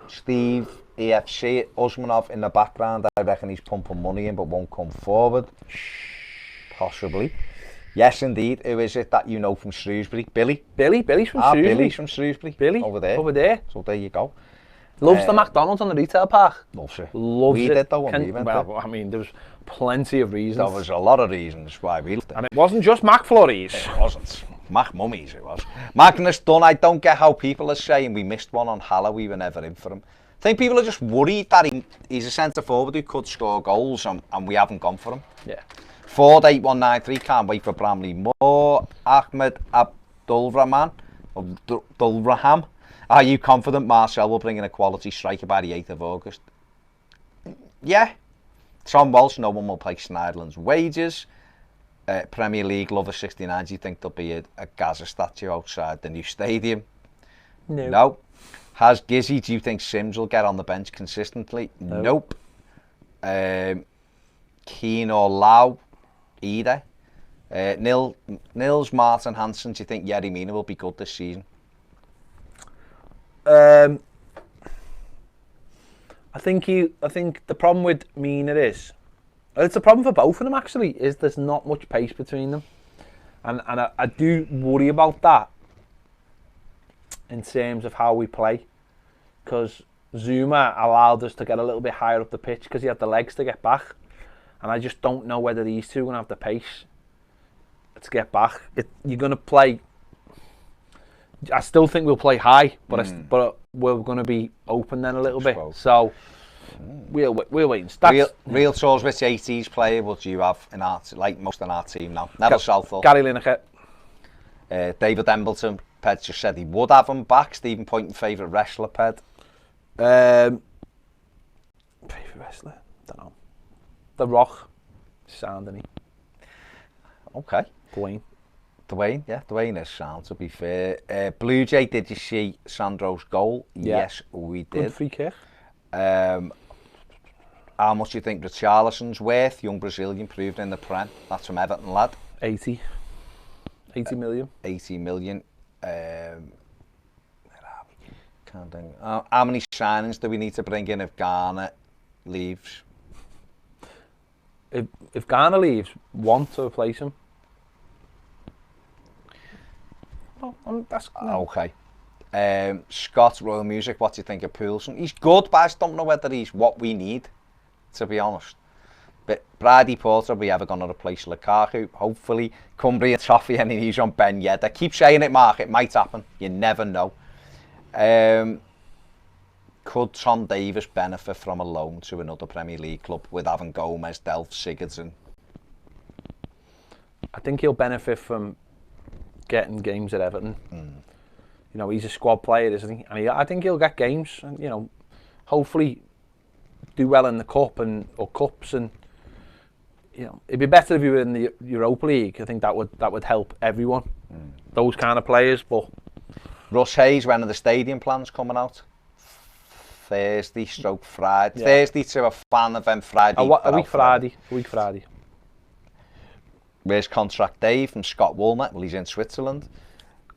Steve, EFC, Usmanov in the background, I reckon he's pumping money in but won't come forward. Possibly. Yes, indeed. Who is it that you know from Shrewsbury? Billy's from Shrewsbury. Billy's from Shrewsbury. Billy, over there. So there you go. Loves the McDonald's on the retail park. Loves it. Loves we it. Did though when we went well, I mean, there was plenty of reasons. There was a lot of reasons why we loved it. And it wasn't just McFlurries. It wasn't. Mac Mummies it was. Magnus Dunn, I don't get how people are saying we missed one on Haller, we were never in for him. I think people are just worried that he's a centre forward who could score goals and we haven't gone for him. Yeah. Ford 8193, can't wait for Bramley Moore. Ahmed Abdulrahman. Are you confident Marcel will bring in a quality striker by the 8th of August? Yeah. Tom Walsh, no one will pay Snyderland's wages. Premier League lover 69, do you think there'll be a Gaza statue outside the new stadium? No. Has Gizzy, do you think Sims will get on the bench consistently? Nope. Keane or Lau? Either. Nils Martin Hansen, do you think Yerry Mina will be good this season? I think the problem with Mina is, it's a problem for both of them actually, is there's not much pace between them, and I do worry about that in terms of how we play, because Zuma allowed us to get a little bit higher up the pitch because he had the legs to get back, and I just don't know whether these two are going to have the pace to get back. You're going to play. I still think we'll play high, but we're going to be open then a little bit. So we'll wait. Real Salisbury 80s player, what do you have in our, like most in our team now? Neville Southall. Gary Lineker. David Embleton. Ped just said he would have him back. Stephen Poynton, favourite wrestler, Ped? Favourite wrestler? Don't know. The Rock. Sound, isn't he? Okay. Dwayne, yeah, Dwayne is sound, to be fair. Blue Jay, did you see Sandro's goal? Yeah. Yes, we did. Good free kick. How much do you think Richarlison's worth? Young Brazilian, proved in the Prem. That's from Everton, lad. 80 million. 80 million. Can't think. How many signings do we need to bring in if Garner leaves? If Garner leaves, one to replace him. Okay. Scott, Royal Music, what do you think of Poulsen? He's good, but I just don't know whether he's what we need, to be honest. But Brady Porter, are we ever going to replace Lukaku? Hopefully. Cumbria Toffee, and he's on Ben Yedder. Keep saying it, Mark. It might happen. You never know. Could Tom Davis benefit from a loan to another Premier League club with having Gomez, Delph, Sigurdsson? I think he'll benefit from getting games at Everton. You know, he's a squad player, isn't he? And I think he'll get games, and you know, hopefully do well in the cup or cups, and you know, it'd be better if you were in the Europa League. I think that would help everyone. Those kind of players. But Russ Hayes, when are the stadium plans coming out? Thursday, Friday. Yeah. Thursday to a fan event, Friday. A week Friday. Where's Contract Dave from Scott Woolnet? Well, he's in Switzerland.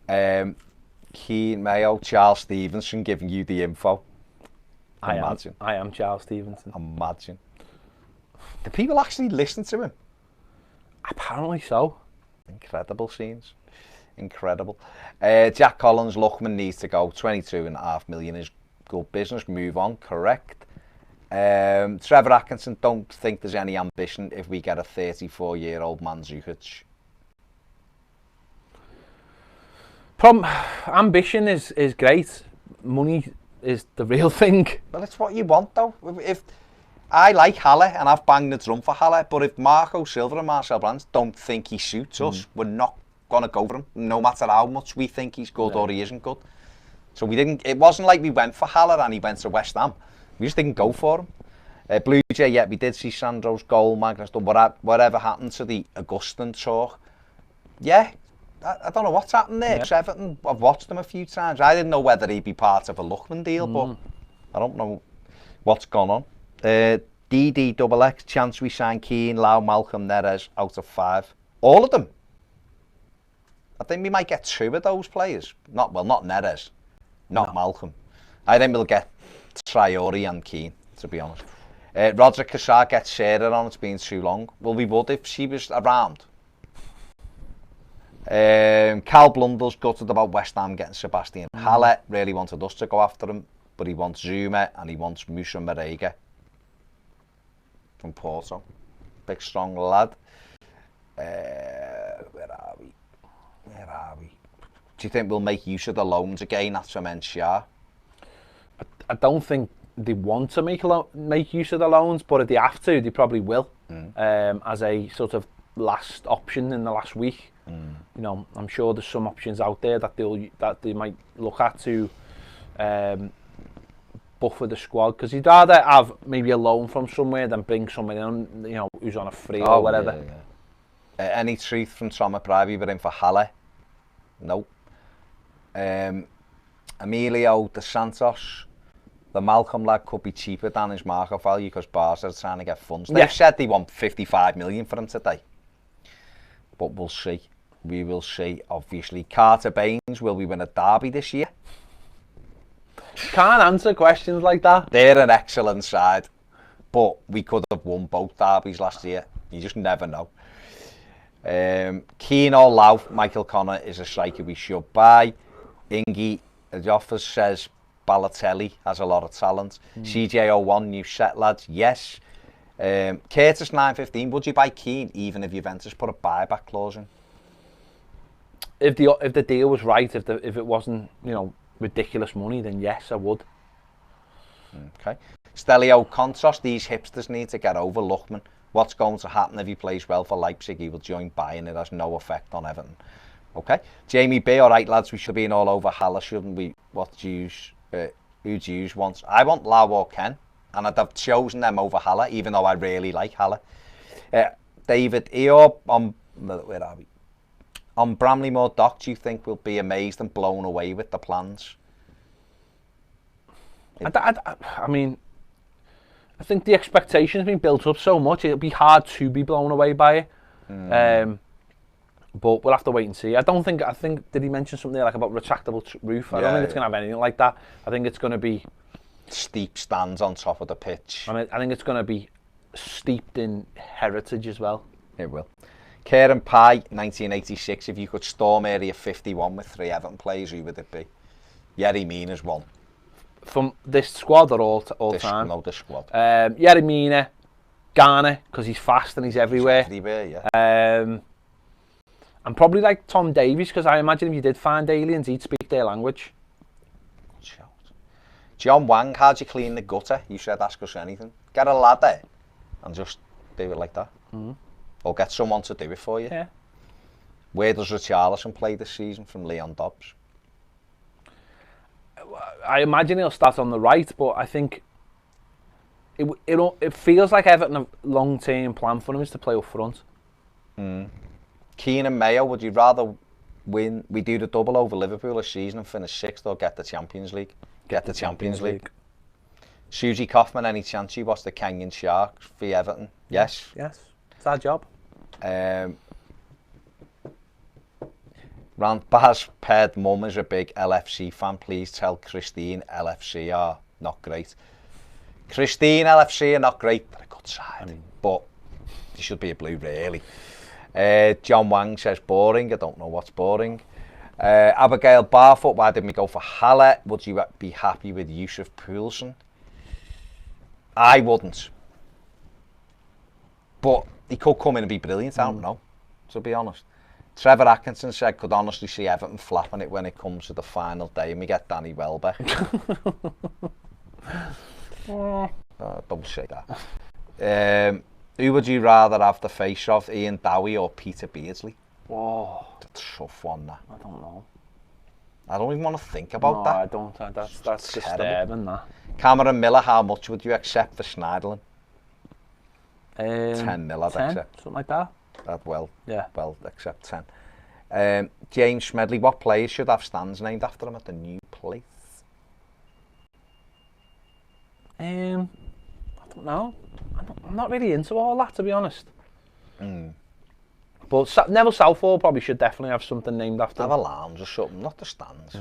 Keane Mayo, Charles Stevenson giving you the info. I am Charles Stevenson. Imagine. Do people actually listen to him? Apparently so. Incredible scenes. Incredible. Jack Collins, Luckman needs to go. 22.5 million is good business. Move on, correct. Trevor Atkinson, don't think there's any ambition if we get a 34-year-old Mandzukic. Ambition is great. Money is the real thing. Well, it's what you want, though. If I like Haller, and I've banged the drum for Haller, but if Marco Silva and Marcel Brands don't think he suits us, we're not going to go for him, no matter how much we think he's good or he isn't good. So we didn't. It wasn't like we went for Haller and he went to West Ham. We just didn't go for him. Blue Jay, yeah, we did see Sandro's goal, Magnus, whatever happened to the Augustin talk. Yeah, I don't know what's happened there. Yeah. Everton, I've watched them a few times. I didn't know whether he'd be part of a Lookman deal, but I don't know what's gone on. DDXX, chance we sign Keane, Lau, Malcolm, Neres out of 5. All of them. I think we might get 2 of those players. Not Neres, not Malcolm. I think we'll get Traore and Keane, to be honest. Roger Cassar gets Sarah on, it's been too long. Well, we would if she was around. Cal Blundell's gutted about West Ham getting Sebastian Haller. Really wanted us to go after him, but he wants Zuma and he wants Musa Marega from Porto. Big, strong lad. Where are we? Do you think we'll make use of the loans again after Menchar? I don't think they want to make use of the loans, but if they have to, they probably will. As a sort of last option in the last week. You know, I'm sure there's some options out there that they might look at to buffer the squad, because you'd rather have maybe a loan from somewhere than bring someone in, you know, who's on a free or whatever. Any truth from Thomas Bribey, we're in for Haller? Nope. Emilio De Santos, the Malcolm lad could be cheaper than his market value because Barca are trying to get funds. They've said they want 55 million for him today. But we'll see. We will see, obviously. Carter Baines, will we win a derby this year? Can't answer questions like that. They're an excellent side, but we could have won both derbies last year. You just never know. Keane or Lau, Michael Connor is a striker we should buy. Ingy, the office says Balotelli has a lot of talent. CJ01, new set lads, yes. Curtis 915, would you buy Keane even if Juventus put a buyback clause in? If the deal was right, if it wasn't, you know, ridiculous money, then yes, I would. Okay. Stelio Contos, these hipsters need to get over Lookman. What's going to happen if he plays well for Leipzig? He will join Bayern. It has no effect on Everton. Okay. Jamie B, all right, lads, we should be in all over Haller, shouldn't we? What do you who do you want? I want Lau or Ken, and I'd have chosen them over Haller, even though I really like Haller. David Eorb, where are we? On Bramley-Moore Dock, do you think we'll be amazed and blown away with the plans? I mean, I think the expectation's been built up so much, it'll be hard to be blown away by it. But we'll have to wait and see. I think, did he mention something there like about retractable roof? I don't think it's going to have anything like that. I think it's going to be... steep stands on top of the pitch. I mean, I think it's going to be steeped in heritage as well. It will. Kieran Pye, 1986, if you could storm Area 51 with 3 Everton players, who would it be? Yerry Mina's one. From this squad or all time? No, this squad. Yerry Mina, Garner, because he's fast and he's everywhere. He's everywhere, yeah. And probably like Tom Davies, because I imagine if you did find aliens, he'd speak their language. Good shout. John Wang, how'd you clean the gutter? You said ask us anything. Get a ladder and just do it like that. Or get someone to do it for you. Yeah. Where does Richarlison play this season from Leon Dobbs? I imagine he'll start on the right, but I think it feels like Everton a long-term plan for him is to play up front. Keane and Mayo, would you rather we do the double over Liverpool this season and finish 6th, or get the Champions League? Get the Champions League. Susie Kaufman, any chance you watch the Kenyan Sharks for Everton? Yes. Yes. It's our job. Baz Ped mum is a big LFC fan. Please tell Christine LFC are not great. Christine LFC are not great. They're a good side, but they should be a blue, really. John Wang says boring. I don't know what's boring. Abigail Barfoot, why didn't we go for Haller? Would you be happy with Yusuf Poulsen? I wouldn't. But he could come in and be brilliant, I don't know, to be honest. Trevor Atkinson said, could honestly see Everton flapping it when it comes to the final day and we get Danny Welbeck. Don't say that. Who would you rather have the face of, Ian Dowie or Peter Beardsley? Whoa. That's a tough one, that. I don't know. I don't even want to think about that. No, I don't. That's disturbing, that. Cameron Miller, how much would you accept for Schneiderlin? 10 mil, I'd 10, accept. something like that. Well, accept 10. James Smedley, what players should have stands named after him at the new place? I don't know. I'm not really into all that, to be honest. But Neville Southall probably should definitely have something named after him. Have a lounge or something, not the stands.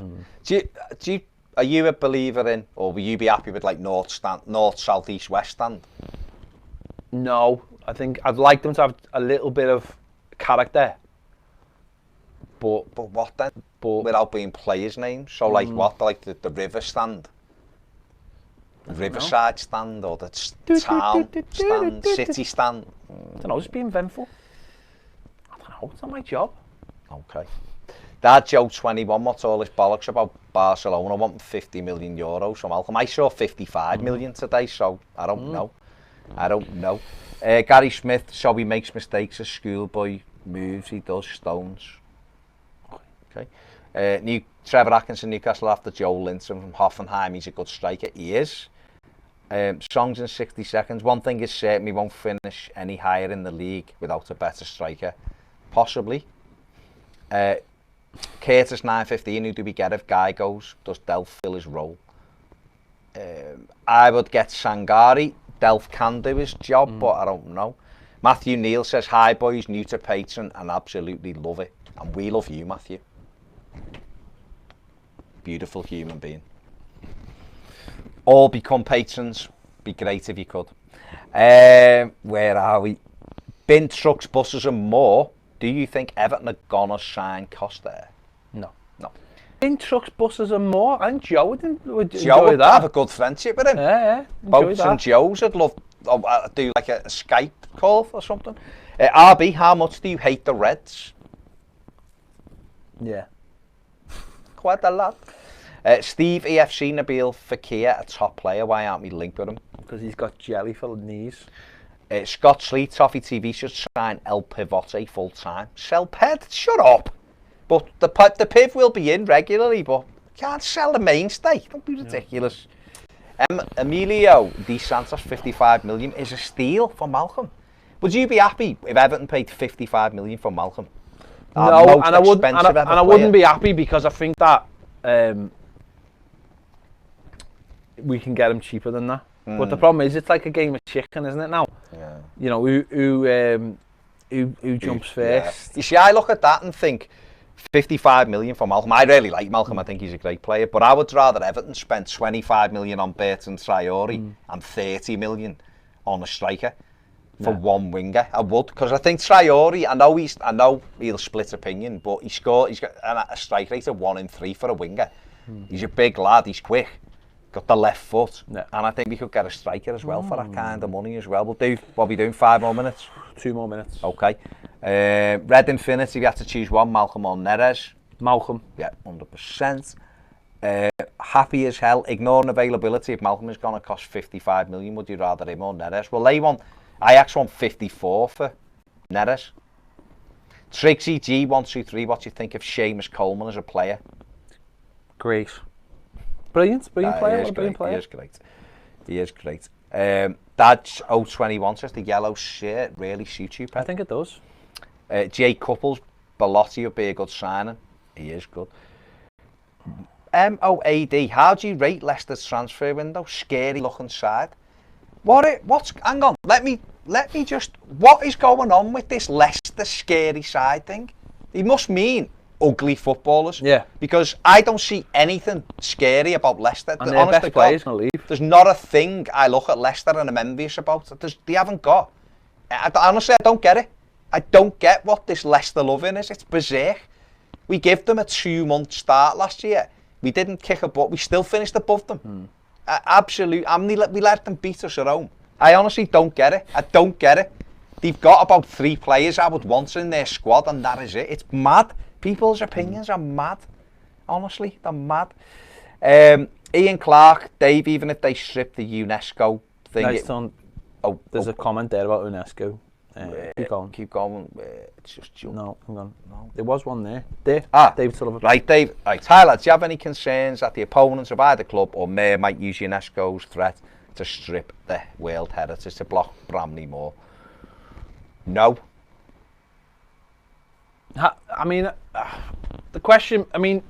Are you a believer in, or will you be happy with like north, south, east, west stand? No, I think I'd like them to have a little bit of character. But what then? Without being players' names. So like what? Like the river stand? Riverside stand or the town stand, city stand? I don't know, just being vengeful. I don't know, it's not my job. Okay. That Joe 21, what's all this bollocks about Barcelona wanting 50 million euros from Malcolm? I saw 55 million today, so I don't know. I don't know. Gary Smith, so he makes mistakes as schoolboy moves, he does stones. Okay. Trevor Atkinson, Newcastle after Joe Linton from Hoffenheim, he's a good striker. He is. Songs in 60 seconds. One thing is certain, we won't finish any higher in the league without a better striker. Possibly. Curtis 915, who do we get if Guy goes? Does Delph fill his role? I would get Sangari. Delph can do his job, but I don't know. Matthew Neal says, hi boys, new to patron and absolutely love it. And we love you, Matthew. Beautiful human being. All become patrons. Be great if you could. Where are we? Bin trucks, buses and more. Do you think Everton are gonna sign Costa? No. No. Bin trucks, buses and more. I think Joe would enjoy Joe would that. have a good friendship with him. Yeah. Boats and Joes, I'd love to do like a Skype call or something. RB, how much do you hate the Reds? Yeah. Quite a lot. Steve EFC, Nabil Fekir, a top player. Why aren't we linked with him? Because he's got jelly for the knees. Scott Sleet, Toffee TV should sign El Pivote full time. Sell Ped, shut up. But the Piv will be in regularly, but can't sell the mainstay. Don't be ridiculous. Emilio Di Santos, 55 million is a steal for Malcolm. Would you be happy if Everton paid 55 million for Malcolm? No, and I wouldn't be happy because I think that we can get him cheaper than that. But the problem is, it's like a game of chicken, isn't it now? Yeah. You know, who jumps first? Yeah. You see, I look at that and think 55 million for Malcolm. I really like Malcolm. I think he's a great player. But I would rather Everton spend 25 million on Bertrand Traore and 30 million on a striker for one winger. I would, because I think Traore, I know he'll split opinion, but he's got a strike rate of 1 in 3 for a winger. He's a big lad, he's quick, got the left foot, and I think we could get a striker as well for that kind of money as well. We'll do, what are we doing, 5 more minutes? 2 more minutes. Okay. Red Infinity, we have to choose one, Malcolm or Neres. Malcolm. Yeah, 100%. Happy as hell, ignoring availability. If Malcolm is going to cost 55 million, would you rather him or Neres? Well, Ajax won 54 for Neres. Trixie G123, what do you think of Seamus Coleman as a player? Great. Brilliant player. He is great. Dad's 021 says the yellow shirt really suits you, Pet. I think it does. Jay Couples, Belotti would be a good signing. He is good. MOAD, how do you rate Leicester's transfer window? Scary looking side. Hang on, let me just, what is going on with this Leicester scary side thing? He must mean ugly footballers. Yeah. Because I don't see anything scary about Leicester. And their best player's going to leave. There's not a thing I look at Leicester and I'm envious about. They haven't got. Honestly, I don't get it. I don't get what this Leicester loving is. It's berserk. We gave them a 2-month start last year. We didn't kick a butt. We still finished above them. Absolutely. We let them beat us at home. I honestly don't get it. I don't get it. They've got about 3 players I would want in their squad, and that is it. It's mad. People's opinions are mad. Honestly, they're mad. Ian Clark, Dave, even if they strip the UNESCO thing... There's a comment there about UNESCO. Keep going. It's just junk. No, hang on. No. There was one there. David Sullivan. Right, Dave. Right, hi lads, do you have any concerns that the opponents of either club or mayor might use UNESCO's threat to strip the World Heritage to block Bramley more? No. I mean, the question. I mean,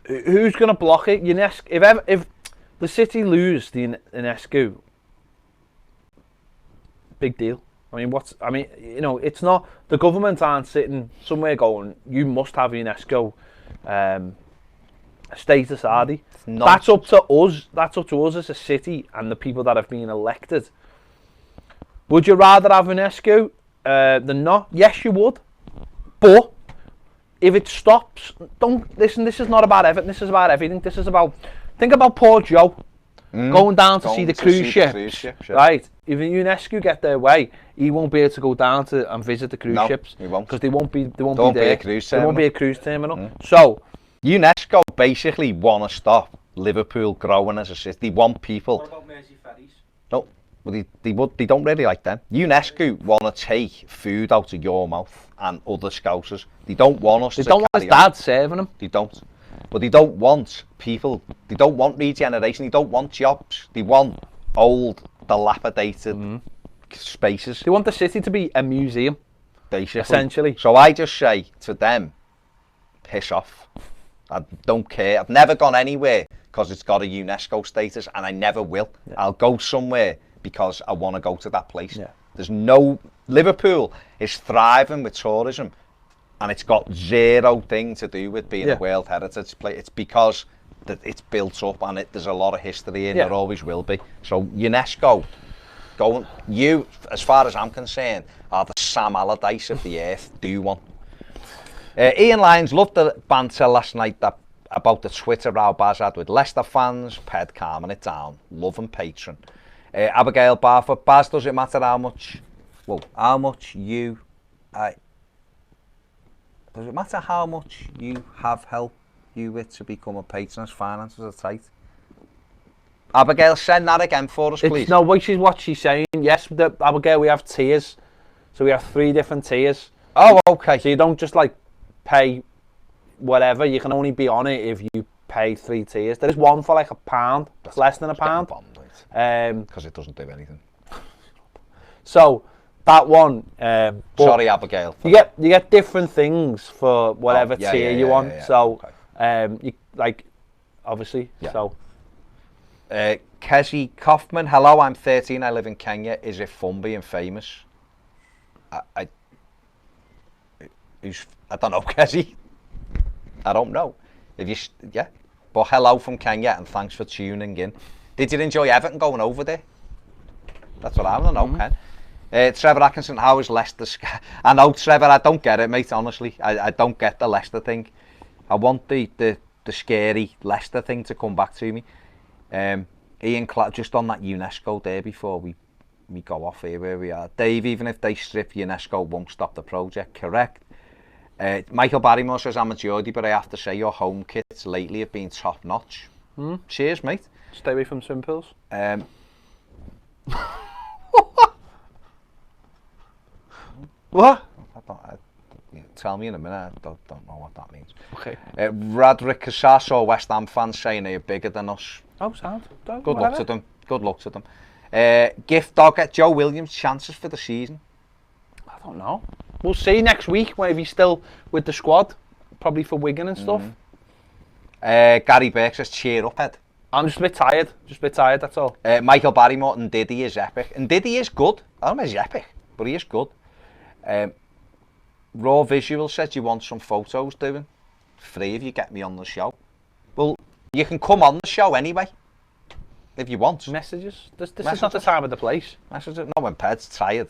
who's going to block it? UNESCO. If the City lose the UNESCO, big deal. I mean, you know, it's not, the government aren't sitting somewhere going, you must have UNESCO status, are they? That's up to us. That's up to us as a city and the people that have been elected. Would you rather have UNESCO than not? Yes, you would. But if it stops, don't listen. This is not about Everton. This is about everything. This is about, think about poor Joe going down to see the cruise ships, right? If UNESCO get their way, he won't be able to go down to and visit the cruise ships because they won't be there. There won't be a cruise terminal. So UNESCO basically want to stop Liverpool growing as a city. They want people. What about Mersey ferries? No, well, they don't really like them. UNESCO want to take food out of your mouth and other Scousers. They don't want us. They don't want his dad serving them. They don't. But they don't want people. They don't want regeneration. They don't want jobs. They want old, dilapidated spaces. They want the city to be a museum, basically. Essentially. So I just say to them, piss off. I don't care. I've never gone anywhere because it's got a UNESCO status, and I never will. Yeah. I'll go somewhere because I want to go to that place. Yeah. There's no... Liverpool is thriving with tourism, and it's got zero thing to do with being a World Heritage place. It's because it's built up, and there's a lot of history, and there always will be. So UNESCO, you, as far as I'm concerned, are the Sam Allardyce of the earth. Do one. Ian Lyons loved the banter last night about the Twitter row Baz had with Leicester fans. Ped calming it down. Love and patron. Abigail Barfoot. Baz, does it matter how much? Well, how much you... does it matter how much you have helped you with to become a patron as finances are tight? Abigail, send that again for us, please. No, which is what she's saying. Yes, Abigail, we have tiers. So we have 3 different tiers. Oh, okay. So you don't just like pay whatever. You can only be on it if you pay 3 tiers. There is one for like £1. It's less than £1. Because it doesn't do anything. So that one. Sorry, Abigail. You get different things for whatever tier you want. So you like, obviously. Yeah. So. Kezi Kaufman. Hello, I'm 13. I live in Kenya. Is it fun being famous? I don't know, Kezi. I don't know. But hello from Kenya, and thanks for tuning in. Did you enjoy Everton going over there? That's what I want to know, Ken. Trevor Atkinson, how is Leicester? I know, Trevor, I don't get it, mate, honestly. I don't get the Leicester thing. I want the scary Leicester thing to come back to me. Ian Clark, just on that UNESCO there before we go off here where we are. Dave, even if they strip UNESCO, won't stop the project. Correct. Michael Barrymore says, I'm a Geordie, but I have to say your home kits lately have been top notch. Cheers, mate. Stay away from swim pools. What? Tell me in a minute. I don't know what that means. Okay. Radrick Casasso, West Ham fans saying they're bigger than us. Oh, sound. Good luck to them. Good luck to them. Gift dog at Joe Williams chances for the season. I don't know. We'll see next week if he's still with the squad, probably for Wigan and stuff. Gary Burke says, cheer up, Ed. I'm just a bit tired. That's all. Michael Barrymore, and Diddy is epic. And Diddy is good. I don't know if he's epic, but he is good. Raw Visual said, you want some photos doing? Free if you get me on the show. Well, you can come on the show anyway, if you want. Messages? This is not the time of the place. Messages? No, when Ped's tired.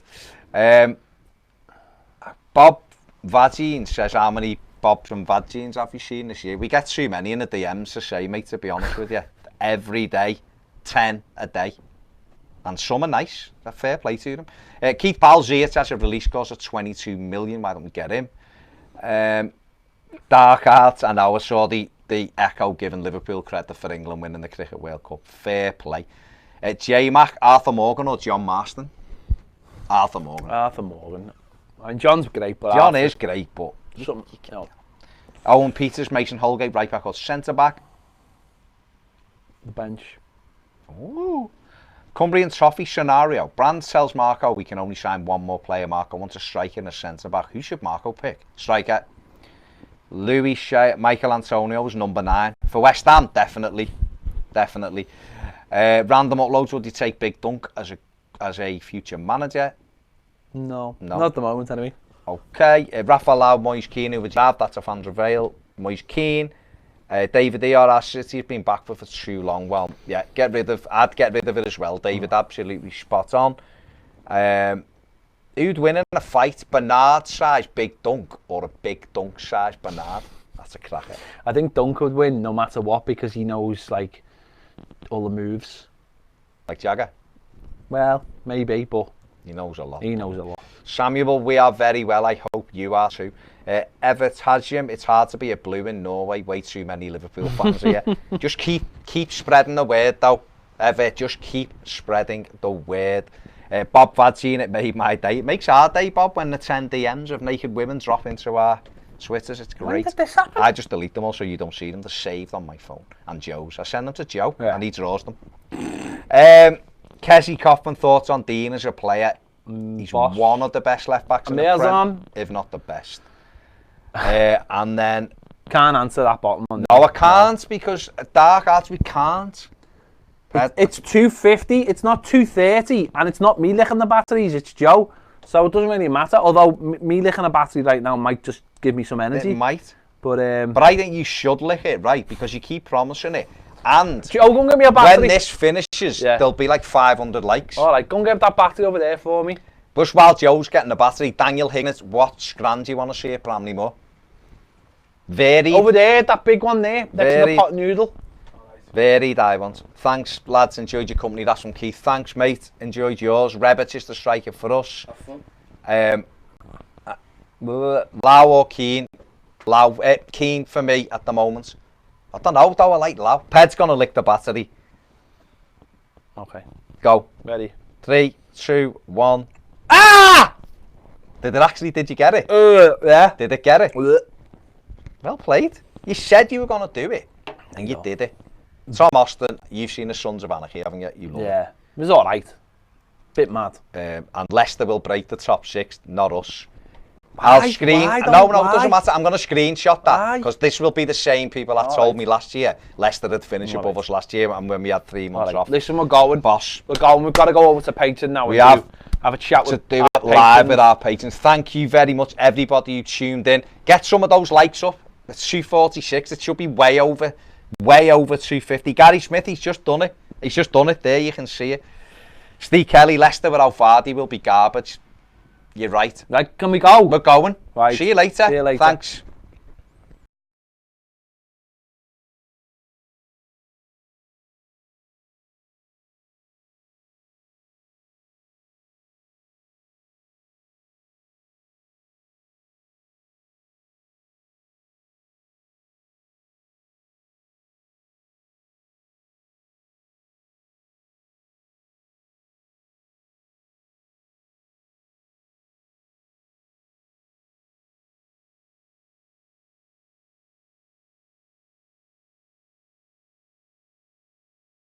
Bob Vagine says, how many Bobs and Vagines have you seen this year? We get too many in the DMs to say, mate, to be honest with you. Every day, 10 a day. And some are nice. Fair play to them. Keith Balzier has a release cost of 22 million. Why don't we get him? Dark Arts, and I saw the Echo giving Liverpool credit for England winning the Cricket World Cup. Fair play. J-Mac, Arthur Morgan or John Marston? Arthur Morgan. Arthur Morgan. I mean, John's great, but John is great, but you know. Owen Peters, Mason Holgate, right back or centre back. The bench. Ooh. Cumbrian Toffee scenario. Brand tells Marco we can only sign one more player. Marco wants a striker and a centre-back. Who should Marco pick? Striker. Louis Shea, Michael Antonio was number 9. For West Ham, definitely. Definitely. Random uploads, would you take Big Dunk as a future manager? No, not at the moment anyway. Okay. Rafa Lau, Moise Keane, who would you have? That's a fan Vale. Moise Keane. David ERS City has been back for too long. Well, yeah, I'd get rid of it as well. David, absolutely spot on. Who'd win in a fight? Bernard-size Big Dunk or a Big Dunk-size Bernard? That's a cracker. I think Dunk would win no matter what because he knows like all the moves. Like Jagger? Well, maybe, but he knows a lot. He knows a lot. Samuel, we are very well. I hope you are too. Everton, it's hard to be a blue in Norway. Way too many Liverpool fans here. Just keep spreading the word though. Just keep spreading the word. Bob Vadzine, it made my day. It makes our day, Bob, when the 10 DMs of naked women drop into our Twitters. It's great. When did this happen? I just delete them all so you don't see them. They're saved on my phone. And Joe's. I send them to Joe and he draws them. Kessie Kaufman, thoughts on Dean as a player? He's one of the best left backs in the Prem, if not the best. And then can't answer that bottom one. No, I can't because dark arts we can't. It's 250. It's not 230, and it's not me licking the batteries. It's Joe, so it doesn't really matter. Although me licking a battery right now might just give me some energy. It might, but I think you should lick it, right? Because you keep promising it. And Joe, go and give me a battery. When this finishes, there'll be like 500 likes. All right, go and get that battery over there for me. But while Joe's getting the battery, Daniel Higgins, what scran do you want to see at Bramley Moor? Varied. Over there, that big one there, next to the pot noodle. Varied, I want. Thanks, lads. Enjoyed your company. That's from Keith. Thanks, mate. Enjoyed yours. Rebbit is the striker for us. Have fun. Lau or Keane? Keane for me at the moment. I don't know, though. I like Lau. Ped's going to lick the battery. Okay. Go. Ready. 3, 2, 1. Ah! Did you get it? Yeah. Did it get it? Well played. You said you were going to do it. And you did it. Tom Austin, you've seen the Sons of Anarchy, haven't you? You love it. It was all right. Bit mad. And Leicester will break the top 6, not us. I'll screen. No, it doesn't matter. I'm going to screenshot that because this will be the same people that told me last year. Leicester had finished above us last year, and when we had 3 months off. Listen, we're going, boss. We're going. We've got to go over to Patreon now. We have a chat with to do it live with our patrons. Thank you very much, everybody who tuned in. Get some of those likes up. It's 246. It should be way over 250. Gary Smith, he's just done it. He's just done it there. You can see it. Steve Kelly, Leicester without Vardy will be garbage. You're right. Right, can we go? We're going. Right. See you later. See you later. Thanks.